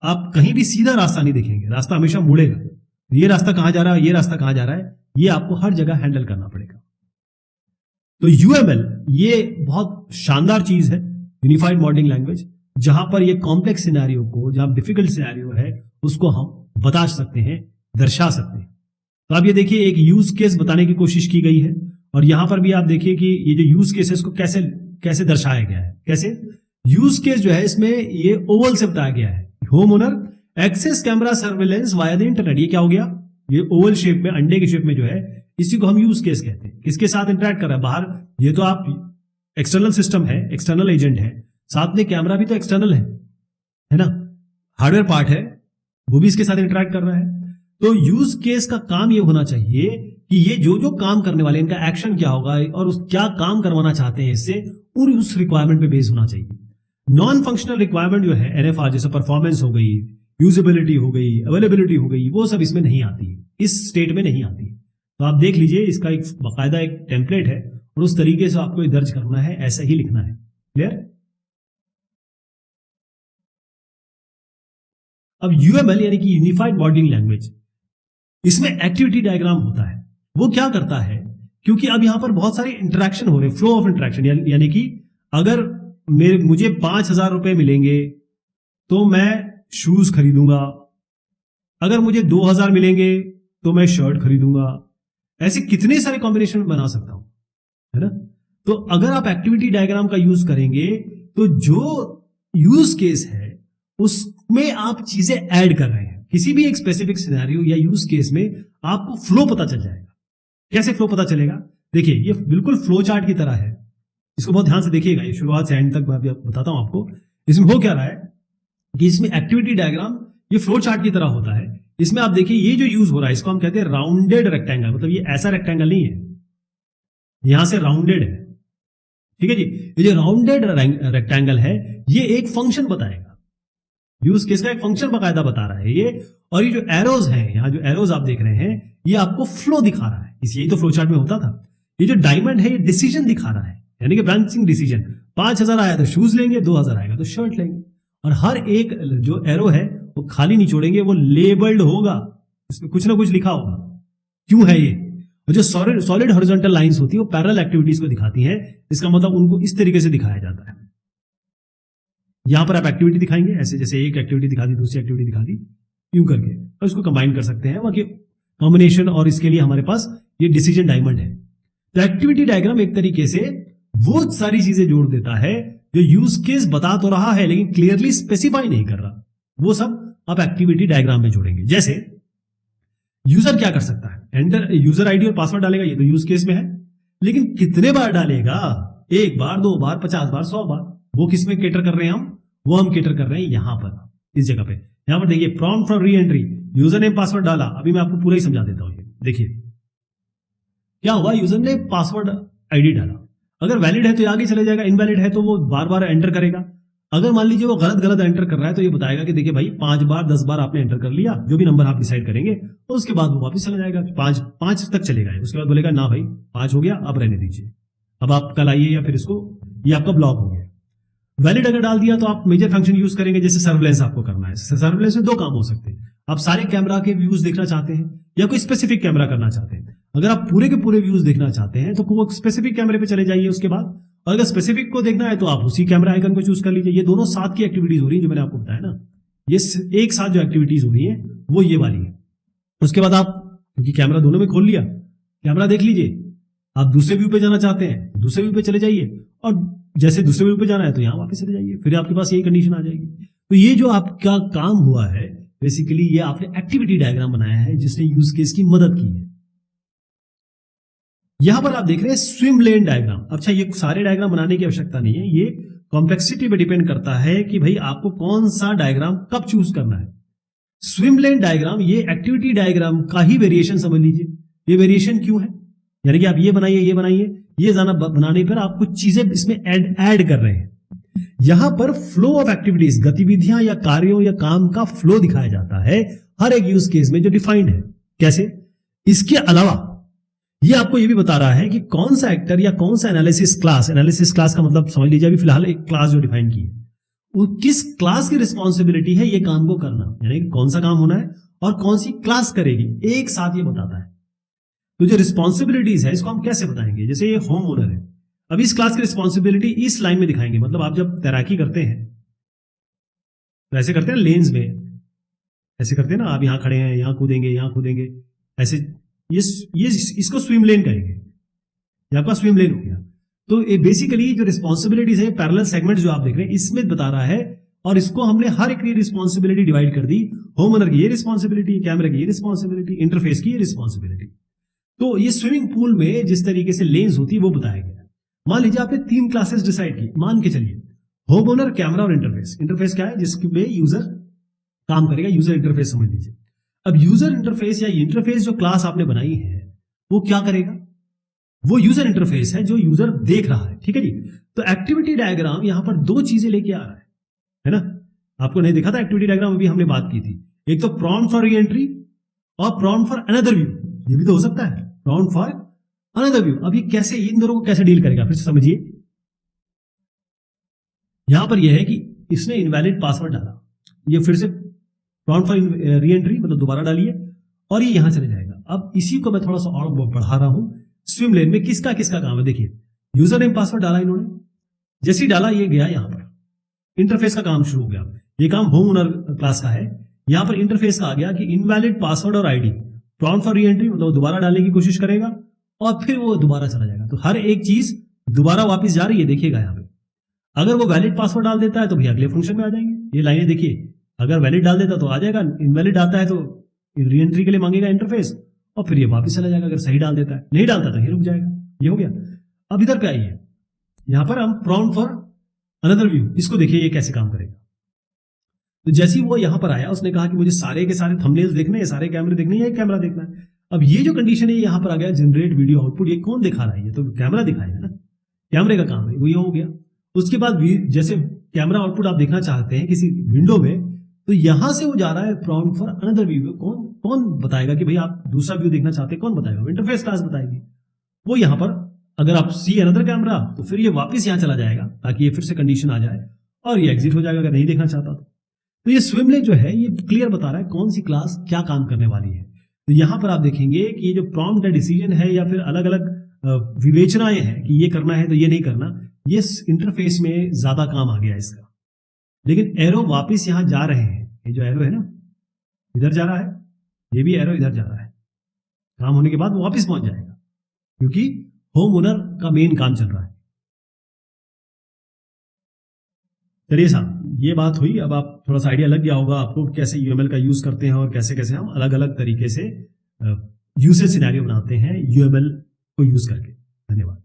आप कहीं भी सीधा रास्ता नहीं देखेंगे, रास्ता हमेशा मुड़ेगा। ये रास्ता कहां जा रहा है, ये रास्ता कहां जा रहा है, ये आपको हर जगह हैंडल करना पड़ेगा। तो UML ये बहुत शानदार चीज है, यूनिफाइड मॉडलिंग लैंग्वेज, जहां पर ये कॉम्प्लेक्स सिनेरियो को, जहां डिफिकल्ट सिनेरियो है उसको हम बता सकते हैं, दर्शा सकते हैं। तो आप ये देखिए एक यूज केस बताने की कोशिश की गई है, और यहां पर भी आप देखिए कि ये जो यूज केस है इसको कैसे कैसे दर्शाया गया है। कैसे यूज केस जो है इसमें ये ओवल से बताया गया है, home owner access camera surveillance via the internet. ये क्या हो गया, ये ओवल शेप में, अंडे के शेप में जो है, इसी को हम यूज केस कहते हैं। किसके साथ इंटरेक्ट कर रहा है, बाहर, ये तो आप एक्सटर्नल सिस्टम है, एक्सटर्नल एजेंट है, साथ में कैमरा भी तो एक्सटर्नल है ना, हार्डवेयर पार्ट है, वो भी इसके साथ इंटरेक्ट कर रहा है। तो यूज केस का काम ये होना चाहिए कि ये जो जो काम करने वाले इनका एक्शन क्या होगा और उस क्या काम करवाना चाहते हैं इससे, और उस रिक्वायरमेंट पे बेस होना चाहिए। नॉन फंक्शनल रिक्वायरमेंट जो है एनएफआर, जैसे परफॉर्मेंस हो गई, यूजेबिलिटी हो गई, अवेलेबिलिटी हो गई, वो सब इसमें नहीं आती है, इस स्टेट में नहीं आती है। तो आप देख लीजिए, इसका एक बाकायदा एक टेम्पलेट है और उस तरीके से आपको दर्ज करना है, ऐसा ही लिखना है। क्लियर? अब यूएमएल यानी कि यूनिफाइड मॉडलिंग लैंग्वेज, इसमें एक्टिविटी डायग्राम होता है। वो क्या करता है, क्योंकि अब यहां पर बहुत सारे इंटरेक्शन हो रहे हैं, फ्लो ऑफ इंटरेक्शन, यानी कि अगर मुझे 5,000 रुपए मिलेंगे तो मैं शूज खरीदूंगा, अगर मुझे 2,000 मिलेंगे तो मैं शर्ट खरीदूंगा। ऐसे कितने सारे कॉम्बिनेशन बना सकता हूं, है ना। तो अगर आप एक्टिविटी डायग्राम का यूज करेंगे तो जो यूज केस है उसमें आप चीजें ऐड कर रहे हैं। किसी भी एक स्पेसिफिक सिनेरियो या यूज केस में आपको फ्लो पता चल जाएगा। कैसे फ्लो पता चलेगा? देखिए, ये बिल्कुल फ्लो चार्ट की तरह है, इसको बहुत ध्यान से देखिएगा, ये शुरुआत से एंड तक मैं बताता हूं आपको। इसमें हो क्या रहा है कि इसमें एक्टिविटी डायग्राम ये फ्लो चार्ट की तरह होता है। इसमें आप देखिए, ये जो यूज हो रहा है इसको हम कहते हैं राउंडेड रेक्टेंगल, मतलब ये ऐसा रेक्टेंगल नहीं है, यहां से राउंडेड है, ठीक है जी। ये जो राउंडेड रेक्टेंगल है ये एक फंक्शन बताएगा, यूज केस का एक फंक्शन बकायदा बता रहा है ये। और ये जो एरोज हैं, यहां जो एरोज आप देख रहे हैं, ये आपको फ्लो दिखा रहा है, यही तो फ्लो चार्ट में होता था। ये जो डायमंड है ये डिसीजन दिखा रहा है, यानी कि ब्रांचिंग डिसीजन। 5,000 आया तो शूज लेंगे, 2,000 आएगा तो शर्ट लेंगे। और हर एक जो एरो है वो खाली नहीं छोड़ेंगे, वो लेबल्ड होगा, इसमें कुछ ना कुछ लिखा होगा क्यों है ये। और जो सॉलिड हॉरिजॉन्टल लाइंस होती है वो पैरेलल एक्टिविटीज को दिखाती हैं, इसका मतलब उनको इस तरीके से दिखाया जाता है। यहां पर आप एक्टिविटी दिखाएंगे ऐसे, जैसे एक एक्टिविटी दिखा दी, दूसरी एक्टिविटी दिखा दी, यूं करके, और इसको कंबाइन कर सकते हैं बाकी कॉम्बिनेशन। और इसके लिए हमारे पास ये डिसीजन डायमंड है। तो एक्टिविटी डायग्राम एक तरीके से वो सारी चीजें जोड़ देता है जो यूज केस बता तो रहा है लेकिन क्लियरली स्पेसिफाई नहीं कर रहा, वो सब आप एक्टिविटी डायग्राम में जोड़ेंगे। जैसे यूजर क्या कर सकता है, एंटर यूजर आईडी और पासवर्ड डालेगा, ये तो यूज केस में है, लेकिन कितने बार डालेगा, 1 बार, 2 बार, 50 बार, 100 बार, वो किसमें केटर कर रहे हैं वो हम केटर कर रहे हैं यहां पर, इस जगह पे। यहां पर देखिए, prompt for re entry, user name password डाला, अभी मैं आपको पूरा ही समझा देता हूं। देखिए क्या हुआ, यूजर ने पासवर्ड आईडी डाला, अगर वैलिड है तो आगे चले जाएगा, इनवैलिड है तो वो बार बार एंटर करेगा। अगर मान लीजिए वो गलत एंटर कर रहा है तो ये बताएगा कि देखिए भाई 5 बार 10 बार आपने एंटर कर लिया, जो भी नंबर आप डिसाइड करेंगे, और उसके बाद वो वापस चला जाएगा, 5 तक चलेगा, उसके बाद बोलेगा ना भाई 5 हो गया, अब रहने दीजिए, अब आप कल आइए, या फिर इसको, ये आपका ब्लॉक हो गया। वैलिड अगर डाल दिया तो आप मेजर फंक्शन यूज करेंगे, जैसे सर्विलेंस आपको करना है। सर्विलेंस में 2 काम हो सकते हैं, आप सारे कैमरा के व्यूज देखना चाहते हैं या कोई स्पेसिफिक कैमरा करना चाहते हैं। अगर आप पूरे के पूरे व्यूज देखना चाहते हैं तो वो स्पेसिफिक कैमरे पे चले जाइए उसके बाद, और अगर स्पेसिफिक को देखना है तो आप उसी कैमरा आइकन को चूज कर लीजिए। ये दोनों साथ की एक्टिविटीज हो रही है जो मैंने आपको बताया ना, ये एक साथ जो एक्टिविटीज हो रही है वो ये वाली है। उसके बाद आप, क्योंकि कैमरा दोनों में खोल लिया, कैमरा देख लीजिए, आप दूसरे व्यू पे जाना चाहते हैं दूसरे व्यू पे चले जाइए, और जैसे दूसरे व्यू पे जाना है तो यहां वापस चले जाइए, फिर आपके पास यही कंडीशन आ जाएगी। तो ये जो आपका काम हुआ है बेसिकली, ये आपने एक्टिविटी डायग्राम बनाया है जिसने यूज केस की मदद की है। यहां पर आप देख रहे हैं स्विम लेन डायग्राम। अच्छा, ये सारे डायग्राम बनाने की आवश्यकता नहीं है, ये कॉम्प्लेक्सिटी पे डिपेंड करता है कि भाई आपको कौन सा डायग्राम कब चूज करना है। स्विम लेन डायग्राम ये एक्टिविटी डायग्राम का ही वेरिएशन समझ लीजिए। ये वेरिएशन क्यों है, यानी कि आप ये बनाइए, ये जाना बनाने पर आप कुछ चीजें इसमें ऐड कर रहे हैं। यहां पर फ्लो ऑफ एक्टिविटीज, गतिविधियां या कार्यों या काम का फ्लो दिखाया जाता है हर एक यूज केस में जो डिफाइंड है। कैसे? इसके अलावा ये आपको ये भी बता रहा है कि कौन सा एक्टर या कौन सा एनालिसिस क्लास का मतलब समझ लीजिए अभी फिलहाल एक क्लास जो डिफाइन की है, वो किस क्लास की रिस्पॉन्सिबिलिटी है ये काम को करना, यानी कौन सा काम होना है और कौन सी क्लास करेगी, एक साथ ये बताता है। तो जो रिस्पॉन्सिबिलिटीज है इसको हम कैसे बताएंगे, जैसे ये होम ओनर है, अब इस क्लास की रिस्पॉन्सिबिलिटी इस लाइन में दिखाएंगे। मतलब आप जब तैराकी करते हैं तो ऐसे करते हैं लेन्स में, ऐसे करते हैं ना, आप यहां खड़े हैं, यहां कूदेंगे, ऐसे ये इसको स्विम लेन कहेंगे, ये आपका स्विम लेन हो गया। तो ये बेसिकली जो रिस्पॉन्सिबिलिटीज है, पैरेलल सेगमेंट जो आप देख रहे हैं इसमें बता रहा है, और इसको हमने हर एक की रिस्पॉन्सिबिलिटी डिवाइड कर दी। होम ओनर की ये रिस्पॉन्सिबिलिटी, कैमरे की ये रिस्पॉन्सिबिलिटी, इंटरफेस की ये रिस्पॉन्सिबिलिटी। तो ये स्विमिंग पूल में जिस तरीके से लेन्स होती है वो बताया गया। मान लीजिए आपने 3 क्लासेस डिसाइड की, मान के चलिए होम ओनर, कैमरा और इंटरफेस। इंटरफेस क्या है? जिसमें यूजर काम करेगा, यूजर इंटरफेस समझ लीजिए। अब यूजर इंटरफेस या इंटरफेस जो क्लास आपने बनाई है वो क्या करेगा? वो यूजर इंटरफेस है जो यूजर देख रहा है, ठीक है जी। तो एक्टिविटी डायग्राम यहां पर दो चीजें लेके आ रहा है ना। आपको नहीं दिखा था एक्टिविटी डायग्राम? अभी हमने बात की थी, एक तो प्रॉम्प्ट फॉर रीएंट्री और प्रॉम्प्ट फॉर अनदर व्यू। ये भी तो हो सकता है, प्रॉम्प्ट फॉर अनदर व्यू। अब ये कैसे, इन दोनों को कैसे डील करेगा, फिर से समझिए। यहां पर यह है कि इसने इनवैलिड पासवर्ड डाला, ये फिर से प्रॉम्प्ट फॉर रीएंट्री मतलब दोबारा डालिए, और ये यहां चले जाएगा। अब इसी को मैं थोड़ा सा और बढ़ा रहा हूं। स्विम लेन में किसका किसका काम है? देखिए, यूजर नेम पासवर्ड डाला इन्होंने, जैसे ही डाला ये गया यहां पर, इंटरफेस का काम शुरू हो गया। ये काम होम ओनर क्लास का है। यहां पर इंटरफेस का आ गया कि इनवैलिड पासवर्ड और आईडी, प्रॉम्प्ट फॉर रीएंट्री मतलब दोबारा डालने की कोशिश करेगा और फिर वो दोबारा चला जाएगा। तो हर एक चीज दोबारा वापस जा रही है, देखिएगा यहां पे। अगर वो वैलिड पासवर्ड डाल देता है तो भैया अगले फंक्शन में आ जाएंगे। ये लाइनें देखिए, अगर वैलिड डाल देता तो आ जाएगा, इनवैलिड आता है तो रीएंट्री के लिए मांगेगा इंटरफेस और फिर ये वापस चला जाएगा। अगर सही डाल देता है, नहीं डालता तो ये रुक जाएगा। ये हो गया। अब इधर पे आइए, यहां पर हम प्रॉम्प्ट फॉर अनदर व्यू, इसको देखिए ये कैसे काम करेगा। तो जैसे ही वो यहां पर आया, उसने कहा कि मुझे सारे के सारे थंबनेल्स देखने हैं, सारे कैमरे देखने हैं, एक कैमरा देखना है। अब ये जो कंडीशन है यहां पर आ गया जनरेट वीडियो आउटपुट। ये कौन दिखा रहा है? ये तो कैमरा दिखाएगा ना, कैमरे का काम है वो, ये हो गया। उसके बाद जैसे कैमरा आउटपुट आप देखना चाहते हैं किसी विंडो में, तो यहां से वो जा रहा है प्रॉम्प्ट फॉर अनदर व्यू। कौन बताएगा कि भाई आप दूसरा व्यू देखना चाहते हैं? कौन बताएगा? इंटरफेस क्लास बताएगी। वो यहां पर अगर आप सी अनदर कैमरा, तो फिर ये वापस यहां चला जाएगा ताकि ये फिर से कंडीशन आ जाए और ये एग्जिट हो जाएगा अगर नहीं देखना चाहता तो ये स्विमलेट जो है ये क्लियर बता रहा है कौन सी क्लास क्या काम करने वाली है। तो यहां पर आप देखेंगे कि ये जो प्रॉम्प्ट है, डिसीजन है, या फिर अलग अलग विवेचनाएं हैं कि ये करना है तो ये नहीं करना, ये इंटरफेस में ज्यादा काम आ गया इसका। लेकिन एरो वापस यहां जा रहे हैं, ये जो एरो है ना इधर जा रहा है, ये भी एरो इधर जा रहा है। काम होने के बाद वो वापस पहुंच जाएगा क्योंकि होम ओनर का मेन काम चल रहा है। चलिए साहब, ये बात हुई। अब आप थोड़ा सा आइडिया लग गया होगा आपको कैसे यूएमएल का यूज करते हैं और कैसे कैसे हम अलग अलग तरीके से यूसेज सिनेरियो बनाते हैं यूएमएल को यूज करके। धन्यवाद।